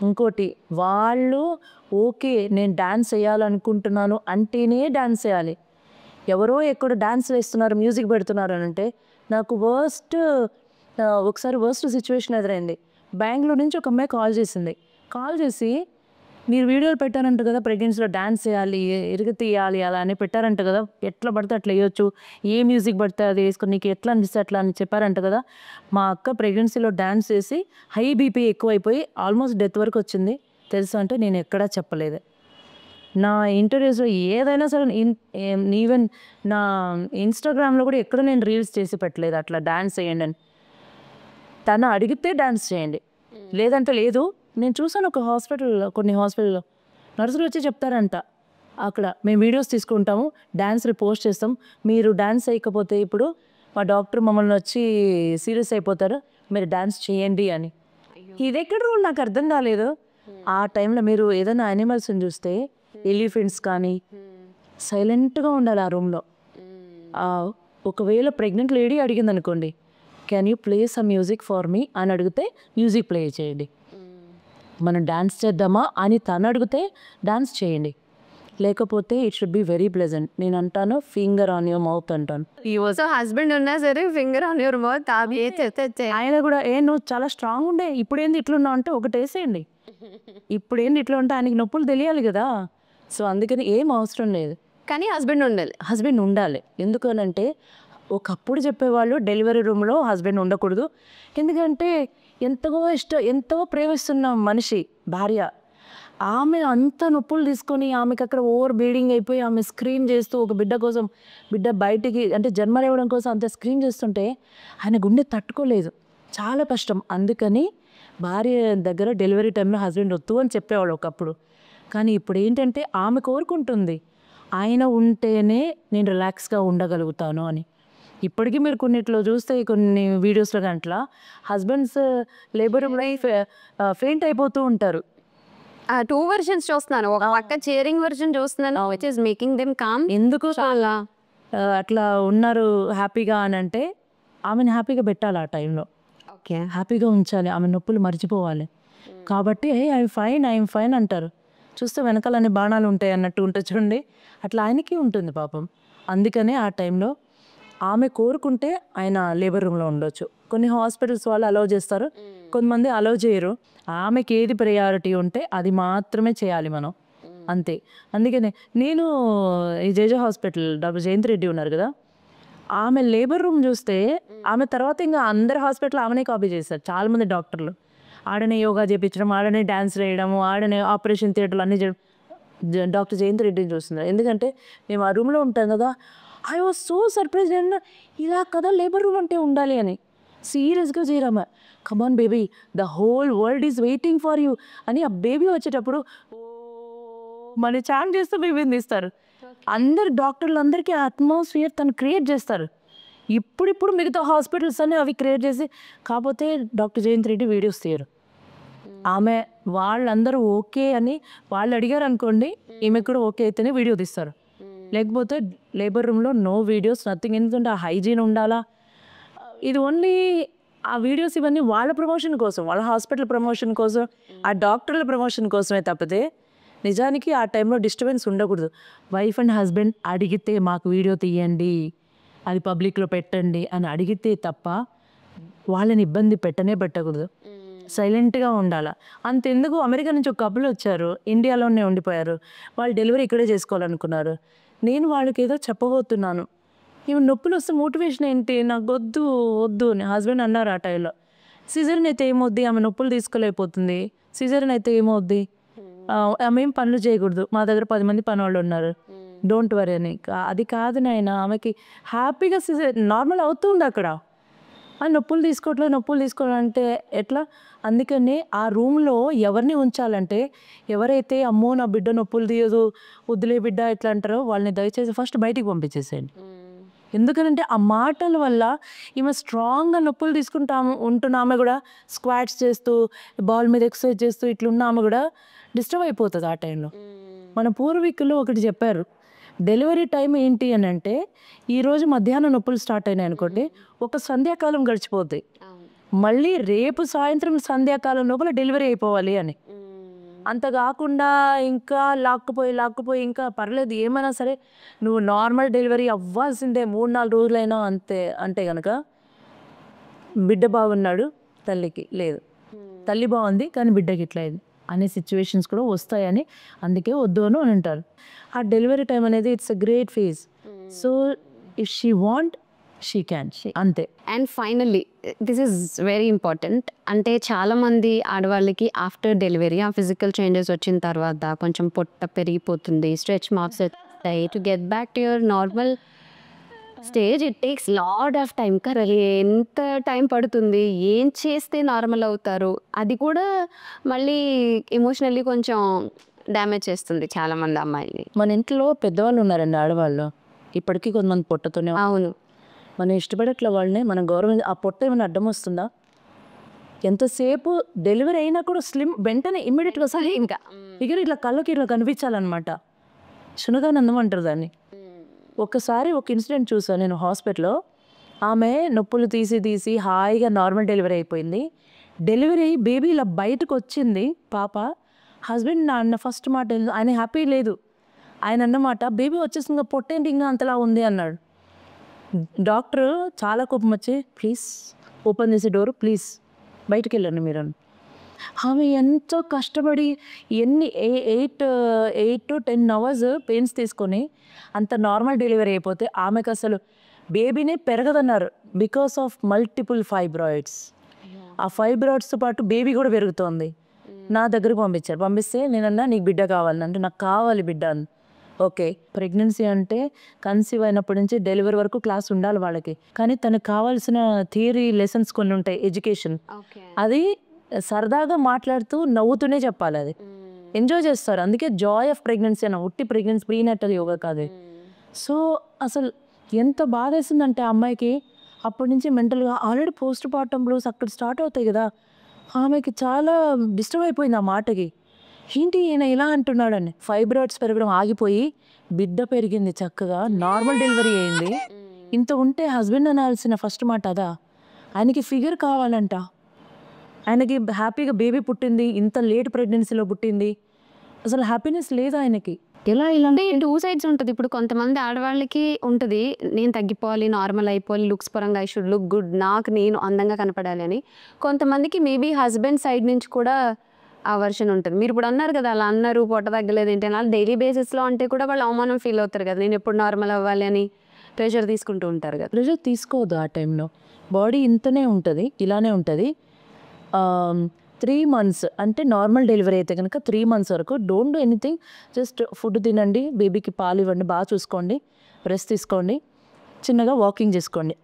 ఇంకోటి, వాళ్ళు ఓకే నేను డ్యాన్స్ వేయాలనుకుంటున్నాను అంటేనే డ్యాన్స్ వేయాలి. ఎవరో ఎక్కడ డ్యాన్స్ వేస్తున్నారు, మ్యూజిక్ పెడుతున్నారు అని అంటే, నాకు ఒకసారి వర్స్ట్ సిచ్యువేషన్ ఎదురైంది. బెంగళూరు నుంచి ఒక అమ్మాయి కాల్ చేసి మీరు వీడియోలు పెట్టారంట కదా, ప్రెగ్నెన్సీలో డ్యాన్స్ చేయాలి, ఇరుగు తీయాలి అలా అని పెట్టారంట కదా, ఎట్లా పడితే అట్లా వేయొచ్చు, ఏ మ్యూజిక్ పడితే అది వేసుకొని నీకు ఎట్లా అనిపిస్తే అట్లా అని చెప్పారంట కదా. మా అక్క ప్రెగ్నెన్సీలో డ్యాన్స్ చేసి హై బీపీ ఎక్కువైపోయి ఆల్మోస్ట్ డెత్ వరకు వచ్చింది తెలుసు అంటే నేను ఎక్కడా చెప్పలేదు. నా ఇంటర్వ్యూస్లో ఏదైనా సరే ఈవెన్ నా ఇన్స్టాగ్రామ్లో కూడా ఎక్కడ నేను రీల్స్ చేసి పెట్టలేదు అట్లా డాన్స్ చేయండి అని. తను అడిగితే డాన్స్ చేయండి, లేదంటే లేదు. నేను చూసాను ఒక హాస్పిటల్లో, కొన్ని హాస్పిటల్లో నర్సులు వచ్చి చెప్తారంట, అక్కడ మేము వీడియోస్ తీసుకుంటాము, డాన్స్ పోస్ట్ చేస్తాం, మీరు డాన్స్ చేయకపోతే ఇప్పుడు మా డాక్టర్ మమ్మల్ని వచ్చి సీరియస్ అయిపోతారు, మీరు డాన్స్ చేయండి అని. ఇది ఎక్కడ రూల్ నాకు అర్థం కాలేదు. ఆ టైంలో మీరు ఏదైనా యానిమల్స్ని చూస్తే ఎలిఫెంట్స్ కానీ సైలెంట్గా ఉండాలి ఆ రూమ్లో. ఒకవేళ ప్రెగ్నెంట్ లేడీ అడిగింది అనుకోండి, can you play some music for me అని అడిగితే మ్యూజిక్ ప్లే చేయండి. మనం డాన్స్ చేద్దామా అని తను అడిగితే డాన్స్ చేయండి, లేకపోతే it should be very pleasant. నేను అంటాను ఫింగర్ ఆన్ యువర్ మౌత్ అంటాను. సో హస్బెండ్ ఉన్నా సరే ఫింగర్ ఆన్ యువర్ మౌత్. ఆయన కూడా నువ్వు చాలా స్ట్రాంగ్ ఉండే, ఇప్పుడేంది ఇట్లున్నావు అంటే ఒకటి వేసేయండి. ఇప్పుడేంది ఇట్లా ఉంటే ఆయనకి నొప్పులు తెలియాలి కదా. సో అందుకని ఏం అవసరం లేదు, కానీ హస్బెండ్ ఉండాలి. ఎందుకనంటే ఒకప్పుడు చెప్పేవాళ్ళు డెలివరీ రూమ్లో హస్బెండ్ ఉండకూడదు, ఎందుకంటే ఎంతో ప్రేమిస్తున్న మనిషి భార్య, ఆమె అంత నొప్పులు తీసుకొని ఆమెకు అక్కడ ఓవర్ బ్లీడింగ్ అయిపోయి ఆమె స్క్రీన్ చేస్తూ ఒక బిడ్డ కోసం, బిడ్డ బయటికి అంటే జన్మనివ్వడం కోసం అంత స్క్రీన్ చేస్తుంటే ఆయన గుండె తట్టుకోలేదు, చాలా కష్టం. అందుకని భార్య దగ్గర డెలివరీ టైంలో హస్బెండ్ వద్దు అని చెప్పేవాడు ఒకప్పుడు. కానీ ఇప్పుడు ఏంటంటే ఆమె కోరుకుంటుంది ఆయన ఉంటేనే నేను రిలాక్స్గా ఉండగలుగుతాను అని. ఇప్పటికీ మీరు కొన్నిట్లో చూస్తే, కొన్ని వీడియోస్లో గంటల హస్బెండ్స్ లేబర్ ఫెయింట్ అయిపోతూ ఉంటారు. 2 వెర్షన్స్ చూస్తున్నాను. ఒక పక్క చేరింగ్ వెర్షన్ చూస్తున్నాను, which is making them calm. ఎందుకు అట్లా ఉన్నారు హ్యాపీగా అని అంటే, ఆమెను హ్యాపీగా పెట్టాలి ఆ టైంలో, హ్యాపీగా ఉంచాలి, ఆమె నొప్పులు మర్చిపోవాలి. కాబట్టి ఐఎమ్ ఫైన్ అంటారు. చూస్తే వెనకాలనే బాణాలు ఉంటాయి అన్నట్టు ఉంటుంది చూడండి, అట్లా ఆయనకి ఉంటుంది పాపం. అందుకనే ఆ టైంలో ఆమె కోరుకుంటే ఆయన లేబర్ రూమ్లో ఉండొచ్చు. కొన్ని హాస్పిటల్స్ వాళ్ళు అలౌ చేస్తారు, కొంతమంది అలౌ చేయరు. ఆమెకి ఏది ప్రయారిటీ ఉంటే అది మాత్రమే చేయాలి మనం, అంతే. అందుకనే నేను ఈ జేజే హాస్పిటల్ డాక్టర్ జయంత్ రెడ్డి ఉన్నారు కదా, ఆమె లేబర్ రూమ్ చూస్తే ఆమె తర్వాత ఇంకా అందరి హాస్పిటల్ ఆమెనే కాపీ చేస్తారు చాలామంది డాక్టర్లు. ఆడనే యోగా చేయించడం, ఆడనే డ్యాన్స్ వేయడము, ఆడనే ఆపరేషన్ థియేటర్లు అన్నీ డాక్టర్ జయంత్ రెడ్డిని చూస్తున్నారు. ఎందుకంటే మేము ఆ రూమ్లో ఉంటాం కదా. ఐ వాజ్ సో సర్ప్రైజ్, ఇలా కదా లేబర్ రూమ్ అంటే ఉండాలి అని. సీరియస్గా చేయరామా, come on baby, the whole world is waiting for you అని. ఆ బేబీ వచ్చేటప్పుడు మన చాంట్ చేస్తూ బేబీని తీస్తారు. అందరు డాక్టర్లు అందరికీ అట్మాస్ఫియర్ తను క్రియేట్ చేస్తారు. ఇప్పుడు మిగతా హాస్పిటల్స్ అన్నీ అవి క్రియేట్ చేసి, కాకపోతే డాక్టర్ జయంత్ రెడ్డి వీడియోస్ తీయరు. ఆమె వాళ్ళందరూ ఓకే అని వాళ్ళు అడిగారు అనుకోండి, ఈమె కూడా ఓకే అయితేనే వీడియో తీస్తారు, లేకపోతే లేబర్ రూమ్లో నో వీడియోస్, నథింగ్. ఎందుకంటే ఆ హైజీన్ ఉండాలా. ఇది ఓన్లీ ఆ వీడియోస్ ఇవన్నీ వాళ్ళ ప్రమోషన్ కోసం, వాళ్ళ హాస్పిటల్ ప్రమోషన్ కోసం, ఆ డాక్టర్ల ప్రమోషన్ కోసమే తప్పితే నిజానికి ఆ టైంలో డిస్టర్బెన్స్ ఉండకూడదు. వైఫ్ అండ్ హస్బెండ్ అడిగితే మాకు వీడియో తీయండి, అది పబ్లిక్లో పెట్టండి అని అడిగితే తప్ప వాళ్ళని ఇబ్బంది పెట్టకూడదు, సైలెంట్గా ఉండాలి. అంతెందుకు, అమెరికా నుంచి ఒక కపుల్ వచ్చారు, ఇండియాలోనే ఉండిపోయారు, వాళ్ళు డెలివరీ ఇక్కడే చేసుకోవాలనుకున్నారు. నేను వాళ్ళకి ఏదో చెప్పబోతున్నాను, ఈమె నొప్పులు వస్తే మోటివేషన్ ఏంటి, నాకు వద్దు అని హస్బెండ్ అన్నారు ఆ టైంలో. సిజరీన్ అయితే ఏమవుద్ది, ఆమె నొప్పులు తీసుకోలేకపోతుంది, సిజరీన్ అయితే ఏమవుద్ది, ఆమె ఏం పనులు చేయకూడదు, మా దగ్గర 10 మంది పని వాళ్ళు ఉన్నారు, డోంట్ వరీ అని. అది కాదు నాయన, ఆమెకి హ్యాపీగా నార్మల్ అవుతుంది అక్కడ. ఆ నొప్పులు తీసుకోవాలంటే ఎట్లా. అందుకని ఆ రూమ్లో ఎవరిని ఉంచాలంటే, ఎవరైతే అమ్మో నా బిడ్డ నొప్పులు తీయదు, వద్దులే బిడ్డ ఇట్లా అంటారో వాళ్ళని దయచేసి ఫస్ట్ బయటికి పంపించేసేయండి. ఎందుకంటే ఆ మాటల వల్ల ఈమె స్ట్రాంగ్గా నొప్పులు ఉంటున్న ఆమె కూడా స్క్వాట్స్ చేస్తూ, బాల్ మీద ఎక్సర్సైజ్ చేస్తూ ఇట్లున్న ఆమె కూడా డిస్టర్బ్ అయిపోతుంది ఆ టైంలో. మన పూర్వీకులు ఒకటి చెప్పారు, డెలివరీ టైం ఏంటి అని అంటే, ఈరోజు మధ్యాహ్నం నొప్పులు స్టార్ట్ అయినాయి అనుకోండి, ఒక సంధ్యాకాలం గడిచిపోద్ది, మళ్ళీ రేపు సాయంత్రం సంధ్యాకాలం లోపల డెలివరీ అయిపోవాలి అని. అంత కాకుండా ఇంకా లాక్కుపోయి ఇంకా పర్లేదు ఏమైనా సరే నువ్వు నార్మల్ డెలివరీ అవ్వాల్సిందే 3-4 రోజులైనా అంతే అంటే కనుక బిడ్డ బాగున్నాడు, తల్లికి లేదు, తల్లి బాగుంది కానీ బిడ్డకి ఇట్లా అయింది అనే సిచ్యువేషన్స్ కూడా వస్తాయని అందుకే వద్దు అని అంటారు. ఆ డెలివరీ టైం అనేది it's a great phase. So if she want she can అంతే. And finally this is very important. అంటే చాలామంది ఆడవాళ్ళకి ఆఫ్టర్ డెలివరీ ఆ ఫిజికల్ చేంజెస్ వచ్చిన తర్వాత కొంచెం పొట్ట పెరిగిపోతుంది, స్ట్రెచ్ మార్క్స్ వస్తాయి. To get back to your normal stage it takes lot of time. ఎంత టైం పడుతుంది, ఏం చేస్తే నార్మల్ అవుతారు, అది కూడా మళ్ళీ ఎమోషనల్లీ కొంచెం డ్యామేజ్ చేస్తుంది చాలామంది అమ్మాయిని. మన ఇంట్లో పెద్దవాళ్ళు ఉన్నారండి, ఆడవాళ్ళు ఇప్పటికీ కొంతమంది పొట్టతోనే. అవును, మనం ఇష్టపడట్ల వాళ్ళని మనం గౌరవం. ఆ పొట్ట ఏమైనా అడ్డం వస్తుందా? ఎంతసేపు డెలివరీ అయినా కూడా స్లిమ్ వెంటనే ఇమ్మీడియట్గా సరే ఇంకా ఇట్లా కళ్ళకి ఇట్లా కనిపించాలన్నమాట. శునగానందం అంటారు దాన్ని. ఒక్కసారి ఒక ఇన్సిడెంట్ చూసాను నేను హాస్పిటల్లో. ఆమె నొప్పులు తీసి హాయిగా నార్మల్ డెలివరీ అయిపోయింది. డెలివరీ అయ్యి బేబీ ఇలా బయటకు వచ్చింది పాప. హస్బెండ్ నా అన్న ఫస్ట్ మాట ఆయన హ్యాపీ లేదు. ఆయన అన్నమాట బేబీ వచ్చేసింది పొట్టేంటి ఇంకా అంతలా ఉంది అన్నాడు. డాక్టర్ చాలా కోపం వచ్చి ప్లీజ్ ఓపెన్ చేసే డోర్, ప్లీజ్ బయటకు వెళ్ళండి మీరు అని. ఆమె ఎంతో కష్టపడి ఎన్ని 8 to 10 hours పెయిన్స్ తీసుకొని అంత నార్మల్ డెలివరీ అయిపోతే ఆమెకు అసలు బేబీనే పెరగదన్నారు బికాస్ ఆఫ్ మల్టిపుల్ ఫైబ్రాయిడ్స్. ఆ ఫైబ్రాయిడ్స్తో పాటు బేబీ కూడా పెరుగుతోంది. నా దగ్గరకు పంపిస్తే నేనన్నా నీకు బిడ్డ కావాలని, అంటే నాకు కావాలి బిడ్డ అని. ఓకే, ప్రెగ్నెన్సీ అంటే కన్సీవ్ అయినప్పటి నుంచి డెలివరీ వరకు క్లాస్ ఉండాలి వాళ్ళకి. కానీ తనకు కావాల్సిన థియరీ లెసన్స్ కొన్ని ఉంటాయి, ఎడ్యుకేషన్. అది సరదాగా మాట్లాడుతూ నవ్వుతూనే చెప్పాలి, అది ఎంజాయ్ చేస్తారు. అందుకే జాయ్ ఆఫ్ ప్రెగ్నెన్సీ అన్న, ఉట్టి ప్రెగ్నెన్సీ ప్రీనేటల్ యోగా కాదు. సో అసలు ఎంత బాధ వేసిందంటే ఆ అమ్మాయికి. అప్పటి నుంచి మెంటల్గా ఆల్రెడీ పోస్ట్ పార్టమ్ బ్లూస్ అక్కడ స్టార్ట్ అవుతాయి కదా, ఆమెకి చాలా డిస్టర్బ్ అయిపోయింది ఆ మాటకి. ఏంటి ఈయన ఇలా అంటున్నాడని. ఫైబ్రాయిడ్స్ పెరగడం ఆగిపోయి బిడ్డ పెరిగింది, చక్కగా నార్మల్ డెలివరీ అయింది. ఇంత ఉంటే హస్బెండ్ అనాల్సిన ఫస్ట్ మాట అదా? ఆయనకి ఫిగర్ కావాలంట, ఆయనకి హ్యాపీగా బేబీ పుట్టింది, ఇంత లేట్ ప్రెగ్నెన్సీలో పుట్టింది, అసలు హ్యాపీనెస్ లేదు ఆయనకి. ఇలా అంటే 2 sides ఉంటుంది. ఇప్పుడు కొంతమంది ఆడవాళ్ళకి ఉంటుంది, నేను తగ్గిపోవాలి, నార్మల్ అయిపోవాలి, లుక్స్ పరంగా ఐ షుడ్ లుక్ గుడ్, నేను అందంగా కనపడాలి అని. కొంతమందికి మేబీ హస్బెండ్ సైడ్ నుంచి కూడా ఆ వర్షన్ ఉంటుంది. మీరు ఇప్పుడు అన్నారు కదా, అలా అన్నారు పొట్ట తగ్గలేదు ఏంటి అని. డైలీ బేసిస్లో అంటే కూడా వాళ్ళు అవమానం ఫీల్ అవుతారు కదా, నేను ఎప్పుడు నార్మల్ అవ్వాలి అని ప్రెషర్ తీసుకుంటూ ఉంటారు కదా. ప్రెషర్ తీసుకోవద్దు. ఆ టైంలో బాడీ ఇంతనే ఉంటుంది, ఇలానే ఉంటుంది. 3 months అంటే నార్మల్ డెలివరీ అయితే కనుక 3 months వరకు don't do anything. Just food తినండి, బేబీకి పాలు ఇవ్వండి, బాగా చూసుకోండి, రెస్ట్ తీసుకోండి, చిన్నగా వాకింగ్ చేసుకోండి.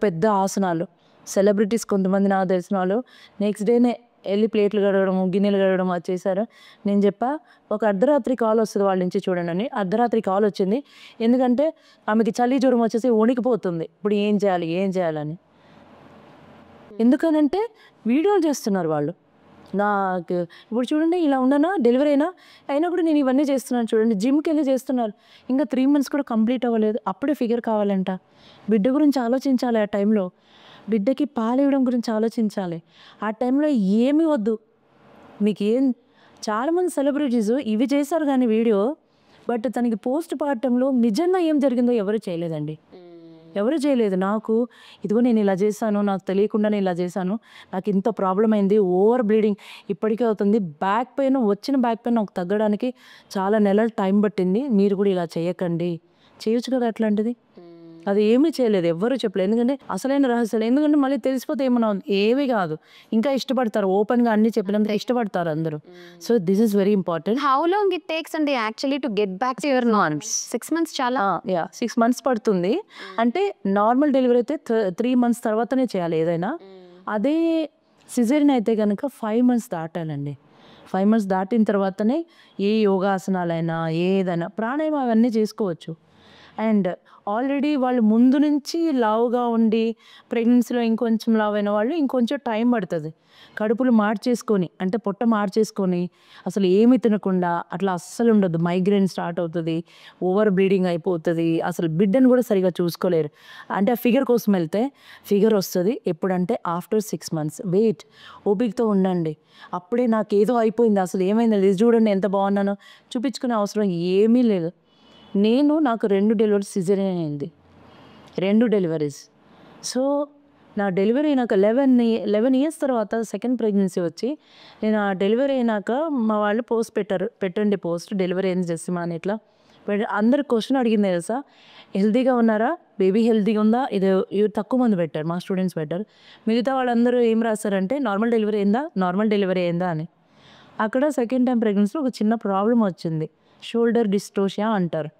పెద్ద ఆసనాలు సెలబ్రిటీస్ కొంతమంది నాకు తెలిసిన వాళ్ళు నెక్స్ట్ డేనే వెళ్ళి ప్లేట్లు కడగడం, గిన్నెలు కడగడం అది చేశారు. నేను చెప్పా, ఒక అర్ధరాత్రి కాల్ వస్తుంది వాళ్ళ నుంచి చూడండి అని. అర్ధరాత్రి కాల్ వచ్చింది, ఎందుకంటే ఆమెకి చలి జ్వరం వచ్చేసి వణికిపోతుంది. ఇప్పుడు ఏం చేయాలని. ఎందుకనంటే వీడియోలు చేస్తున్నారు వాళ్ళు. నాకు ఇప్పుడు చూడండి, ఇలా ఉండనా డెలివరీ అయినా కూడా నేను ఇవన్నీ చేస్తున్నాను చూడండి, జిమ్కి వెళ్ళి చేస్తున్నారు. ఇంకా 3 months కూడా కంప్లీట్ అవ్వలేదు, అప్పుడే ఫిగర్ కావాలంట. బిడ్డ గురించి ఆలోచించాలి ఆ టైంలో, బిడ్డకి పాలు ఇవ్వడం గురించి ఆలోచించాలి. ఆ టైంలో ఏమీ వద్దు మీకు. చాలామంది సెలబ్రిటీస్ ఇవి చేశారు కానీ వీడియో, బట్ తనకి పోస్ట్ పార్టంలో నిజంగా ఏం జరిగిందో ఎవరు చేయలేదండి. నాకు ఇదిగో నేను ఇలా చేశాను, నాకు తెలియకుండానే ఇలా చేశాను, నాకు ఇంత ప్రాబ్లం అయింది, ఓవర్ బ్లీడింగ్ ఇప్పటికే అవుతుంది, బ్యాక్ పెయిన్ నాకు తగ్గడానికి చాలా నెలలు టైం పట్టింది, మీరు కూడా ఇలా చేయకండి. చేయొచ్చు కదా అట్లాంటిది. అది ఏమీ చేయలేదు, ఎవ్వరూ చెప్పలేదు. ఎందుకంటే అసలైన రహస్యాలు, ఎందుకంటే మళ్ళీ తెలిసిపోతే ఏమన్నా ఏమీ కాదు. ఇంకా ఇష్టపడతారు, ఓపెన్గా అన్ని చెప్పినంత ఇష్టపడతారు అందరూ. So this is very important. How long it takes అండి actually to get back to your norms? 6 months చాలా. 6 months పడుతుంది. అంటే నార్మల్ డెలివరీ అయితే 3 months తర్వాతనే చేయాలి ఏదైనా. అదే సిజేరియన్ అయితే కనుక 5 months దాటాలండి. 5 months దాటిన తర్వాతనే ఏ యోగాసనాలైనా ఏదైనా ప్రాణాయామం అవన్నీ చేసుకోవచ్చు. అండ్ ఆల్రెడీ వాళ్ళు ముందు నుంచి లావుగా ఉండి ప్రెగ్నెన్సీలో ఇంకొంచెం లావు అయిన వాళ్ళు ఇంకొంచెం టైం పడుతుంది. కడుపులు మార్చేసుకొని, అంటే పొట్ట మార్చేసుకొని అసలు ఏమి తినకుండా అట్లా అస్సలు ఉండదు. మైగ్రేన్ స్టార్ట్ అవుతుంది, ఓవర్ బ్లీడింగ్ అయిపోతుంది, అసలు బిడ్డను కూడా సరిగా చూసుకోలేరు. అంటే ఆ ఫిగర్ కోసం వెళ్తే ఫిగర్ వస్తుంది ఎప్పుడంటే ఆఫ్టర్ 6 months. వెయిట్, ఓపికతో ఉండండి. అప్పుడే నాకు ఏదో అయిపోయింది, అసలు ఏమైంది, ఇది చూడండి ఎంత బాగున్నానో చూపించుకునే అవసరం ఏమీ లేదు. నాకు 2 డెలివరీస్ సిజేరియన్ అయింది, 2 డెలివరీస్. సో నా డెలివరీ అయినాక 11 years తర్వాత సెకండ్ ప్రెగ్నెన్సీ వచ్చి, నేను ఆ డెలివరీ అయినాక మా వాళ్ళు పోస్ట్ పెట్టండి పోస్ట్ డెలివరీ అయింది జెస్సిమా అని ఇట్లా అందరు క్వశ్చన్ అడిగింది తెలుసా, హెల్తీగా ఉన్నారా, బేబీ హెల్తీగా ఉందా, ఇది తక్కువ మంది పెట్టారు, మా స్టూడెంట్స్ పెట్టారు. మిగతా వాళ్ళందరూ ఏం రాస్తారంటే నార్మల్ డెలివరీ అయిందా అని. అక్కడ సెకండ్ టైం ప్రెగ్నెన్సీలో ఒక చిన్న ప్రాబ్లం వచ్చింది, షోల్డర్ డిస్టోషియా అంటారు.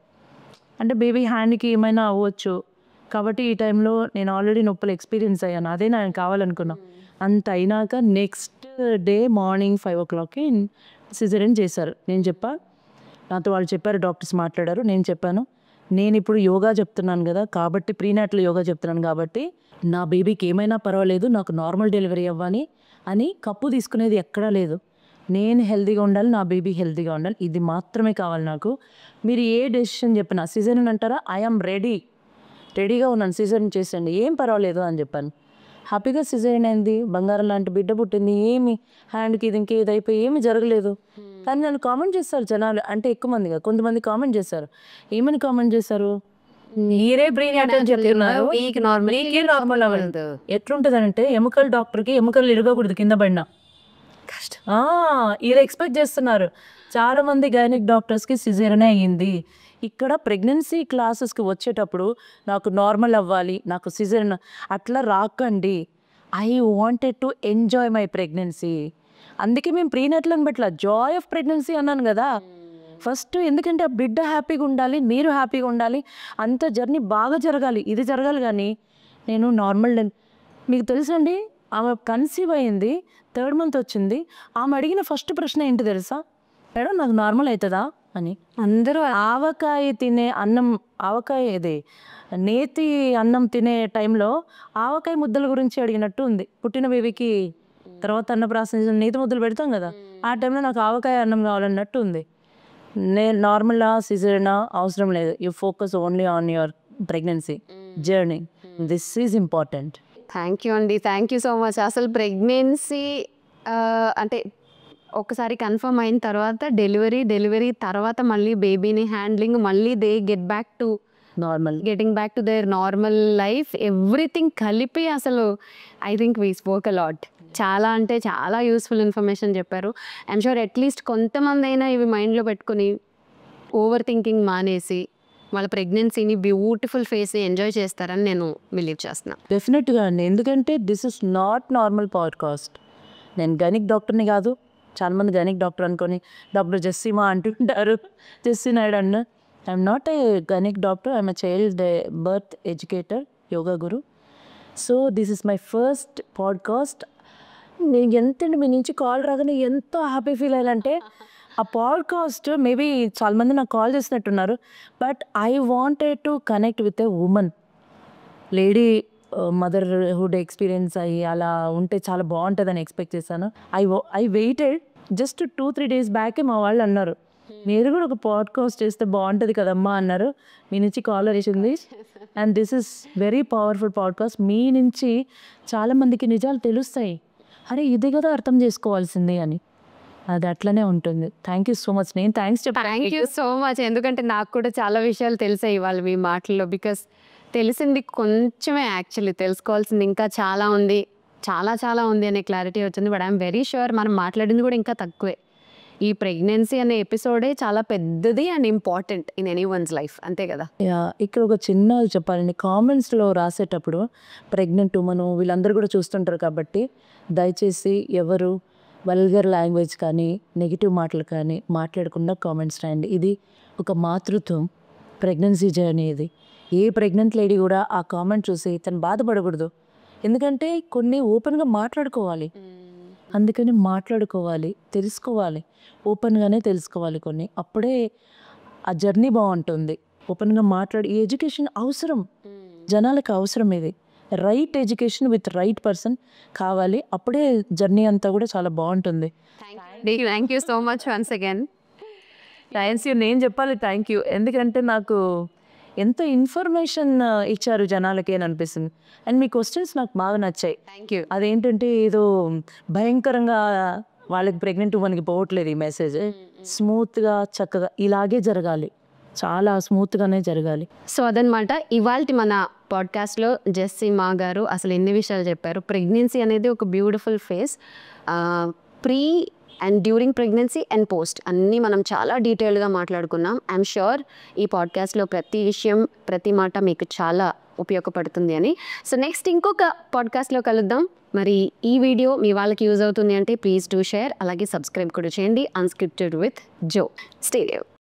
అంటే బేబీ హ్యాండ్కి ఏమైనా అవ్వచ్చు, కాబట్టి ఈ టైంలో నేను ఆల్రెడీ నొప్పులు ఎక్స్పీరియన్స్ అయ్యాను, అదే నాకు కావాలనుకున్నా. అంత అయినాక నెక్స్ట్ డే మార్నింగ్ 5 o'clockకి సిజేరియన్ చేశారు. నేను చెప్పా, నాతో వాళ్ళు చెప్పారు, డాక్టర్స్ మాట్లాడారు, నేను చెప్పాను, నేను ఇప్పుడు యోగా చెప్తున్నాను కదా, కాబట్టి ప్రీనాటల్ యోగా చెప్తున్నాను కాబట్టి నా బేబీకి ఏమైనా పర్వాలేదు, నాకు నార్మల్ డెలివరీ అవ్వాలి అని కప్పు తీసుకునేది ఎక్కడా లేదు. నేను హెల్తీగా ఉండాలి, నా బేబీ హెల్తీగా ఉండాలి, ఇది మాత్రమే కావాలి నాకు. మీరు ఏ డెసిషన్ చెప్పినా, సిజేరియన్ అంటారా, ఐఎమ్ రెడీగా ఉన్నాను, సిజేరియన్ చేసేయండి, ఏం పర్వాలేదు అని చెప్పాను. హ్యాపీగా సిజేరియన్ అయింది, బంగారం లాంటి బిడ్డ పుట్టింది, ఏమి హ్యాండ్కి ఇది ఇంకేది అయిపోయి ఏమి జరగలేదు. కానీ నన్ను కామెంట్ చేస్తారు జనాలు, అంటే ఎక్కువ మందిగా, కొంతమంది కామెంట్ చేశారు. ఏమని కామెంట్ చేశారు, మీరే ప్రీనాటల్ చెప్తున్నారు, మీకే నార్మల్ అవ్వలేదు. ఎట్లుంటుందంటే ఎముకల డాక్టర్కి ఎముకలు ఇరగకూడదు కింద పడినా, కష్టం. ఇది ఎక్స్పెక్ట్ చేస్తున్నారు. చాలా మంది గైనిక్ డాక్టర్స్కి సిజేరియనే అయ్యింది. ఇక్కడ ప్రెగ్నెన్సీ క్లాసెస్కి వచ్చేటప్పుడు నాకు నార్మల్ అవ్వాలి, నాకు సిజేరియన్ అట్లా రాకండి. I wanted to enjoy my pregnancy, అందుకే మేము ప్రీనెటల్ అని పెట్టలా, జాయ్ ఆఫ్ ప్రెగ్నెన్సీ అన్నాను కదా ఫస్ట్. ఎందుకంటే ఆ బిడ్డ హ్యాపీగా ఉండాలి, మీరు హ్యాపీగా ఉండాలి, అంత జర్నీ బాగా జరగాలి, ఇది జరగాలి. కానీ నేను నార్మల్ మీకు తెలుసండి, ఆమె కన్సీవ్ అయింది, 3rd month వచ్చింది. ఆమె అడిగిన ఫస్ట్ ప్రశ్న ఏంటి తెలుసా, మేడం నాకు నార్మల్ అవుతుందా అని. అందరూ ఆవకాయ తినే అన్నం, ఆవకాయ ఇది నేతి అన్నం తినే టైంలో ఆవకాయ ముద్దల గురించి అడిగినట్టు ఉంది. పుట్టిన బేబీకి తర్వాత అన్నప్రాసన నేతి ముద్దలు పెడతాం కదా, ఆ టైంలో నాకు ఆవకాయ అన్నం కావాలన్నట్టు ఉంది. నేను నార్మల్గా సిజేరియనా అవసరం లేదు, you focus only on your pregnancy journey, this is important. Thank you అండి, థ్యాంక్ యూ సో మచ్. అసలు ప్రెగ్నెన్సీ అంటే ఒకసారి కన్ఫర్మ్ అయిన తర్వాత డెలివరీ తర్వాత మళ్ళీ బేబీని హ్యాండ్లింగ్, మళ్ళీ they getting back to their normal life, everything కలిపి అసలు I think we spoke a lot. చాలా అంటే చాలా యూస్ఫుల్ ఇన్ఫర్మేషన్ చెప్పారు. ఐఎమ్ షూర్ అట్లీస్ట్ కొంతమంది అయినా ఇవి మైండ్లో పెట్టుకుని ఓవర్ థింకింగ్ మానేసి వాళ్ళ ప్రెగ్నెన్సీని బ్యూటిఫుల్ ఫేస్ని ఎంజాయ్ చేస్తారని నేను బిలీవ్ చేస్తున్నాను. డెఫినెట్గా అండి, ఎందుకంటే this is not normal podcast. నేను గైనిక్ డాక్టర్ని కాదు, చాలామంది గైనిక్ డాక్టర్ అనుకొని డాక్టర్ జెస్సీమా అంటుంటారు, జెస్సీ నాయుడు అన్న. I'm not a gynaec doctor, I'm a child birth educator, yoga Guru. So this is my first podcast. నేను ఎంతండి మీ నుంచి కాల్ రాగానే ఎంతో హ్యాపీ ఫీల్ అయ్యానంటే, ఆ పాడ్కాస్ట్ మేబీ చాలామంది నాకు కాల్ చేసినట్టున్నారు, but I wanted to connect with a women, lady motherhood experience అయ్యి అలా ఉంటే చాలా బాగుంటుందని ఎక్స్పెక్ట్ చేశాను. ఐ వెయిటెడ్ జస్ట్ 2-3 days బ్యాకే మా వాళ్ళు అన్నారు, మీరు కూడా ఒక పాడ్కాస్ట్ చేస్తే బాగుంటుంది కదమ్మా అన్నారు. మీ నుంచి కాల్ వచ్చింది, and this is very powerful podcast. మీ నుంచి చాలామందికి నిజాలు తెలుస్తాయి, అరే ఇది కదా అర్థం చేసుకోవాల్సింది అని. అది అట్లనే ఉంటుంది. Thank you so much. నేను థ్యాంక్స్ చెప్పాను. థ్యాంక్ యూ సో మచ్, ఎందుకంటే నాకు కూడా చాలా విషయాలు తెలిసాయి ఇవాళ మీ మాటల్లో. బికాస్ తెలిసింది కొంచెమే, యాక్చువల్లీ తెలుసుకోవాల్సింది ఇంకా చాలా ఉంది, చాలా ఉంది అనే క్లారిటీ వచ్చింది. బట్ ఐఎమ్ వెరీ షూర్ మనం మాట్లాడింది కూడా ఇంకా తక్కువే. ఈ ప్రెగ్నెన్సీ అనే ఎపిసోడే చాలా పెద్దది and important in any one's life, అంతే కదా. ఇక్కడ ఒక చిన్నది చెప్పాలండి, కామెంట్స్లో రాసేటప్పుడు ప్రెగ్నెంట్ ఉమెన్ వీళ్ళందరూ కూడా చూస్తుంటారు కాబట్టి దయచేసి ఎవరు వల్గర్ లాంగ్వేజ్ కానీ నెగిటివ్ మాటలు కానీ మాట్లాడకుండా కామెంట్స్ రాయండి. ఇది ఒక మాతృత్వం, ప్రెగ్నెన్సీ జర్నీ ఇది. ఏ ప్రెగ్నెంట్ లేడీ కూడా ఆ కామెంట్ చూసి తను బాధపడకూడదు, ఎందుకంటే కొన్ని ఓపెన్గా మాట్లాడుకోవాలి, అందుకని మాట్లాడుకోవాలి, తెలుసుకోవాలి, ఓపెన్గానే తెలుసుకోవాలి కొన్ని, అప్పుడే ఆ జర్నీ బాగుంటుంది. ఓపెన్గా మాట్లాడి, ఈ ఎడ్యుకేషన్ అవసరం, జనాలకు అవసరం, ఇది right education with right person కావాలి, అప్పుడే జర్నీ అంతా కూడా చాలా బాగుంటుంది. Thank you so much once again. Thanks you, నేను చెప్పాలి థ్యాంక్ యూ, ఎందుకంటే నాకు ఎంతో ఇన్ఫర్మేషన్ ఇచ్చారు జనాలకి అని అనిపిస్తుంది. అండ్ మీ క్వశ్చన్స్ నాకు బాగా నచ్చాయి. Thank you. అదేంటంటే ఏదో భయంకరంగా వాళ్ళకి ప్రెగ్నెంట్ ఉమెన్కి పోవట్లేదు ఈ మెసేజ్, స్మూత్గా చక్కగా ఇలాగే జరగాలి, చాలా స్మూత్గానే జరగాలి. సో అదనమాట ఇవాల్టి మన పాడ్కాస్ట్లో జెస్సీమా గారు అసలు ఎన్ని విషయాలు చెప్పారు. ప్రెగ్నెన్సీ అనేది ఒక beautiful face, pre and during pregnancy and post అన్నీ మనం చాలా డీటెయిల్డ్గా మాట్లాడుకున్నాం. ఐఎమ్ షూర్ ఈ పాడ్కాస్ట్లో ప్రతి విషయం ప్రతి మాట మీకు చాలా ఉపయోగపడుతుంది అని. సో నెక్స్ట్ ఇంకొక పాడ్కాస్ట్లో కలుద్దాం. మరి ఈ వీడియో మీ వాళ్ళకి యూజ్ అవుతుంది అంటే ప్లీజ్ డూ షేర్, అలాగే సబ్స్క్రైబ్ కూడా చేయండి. Unscripted with Jo. Stay Dev.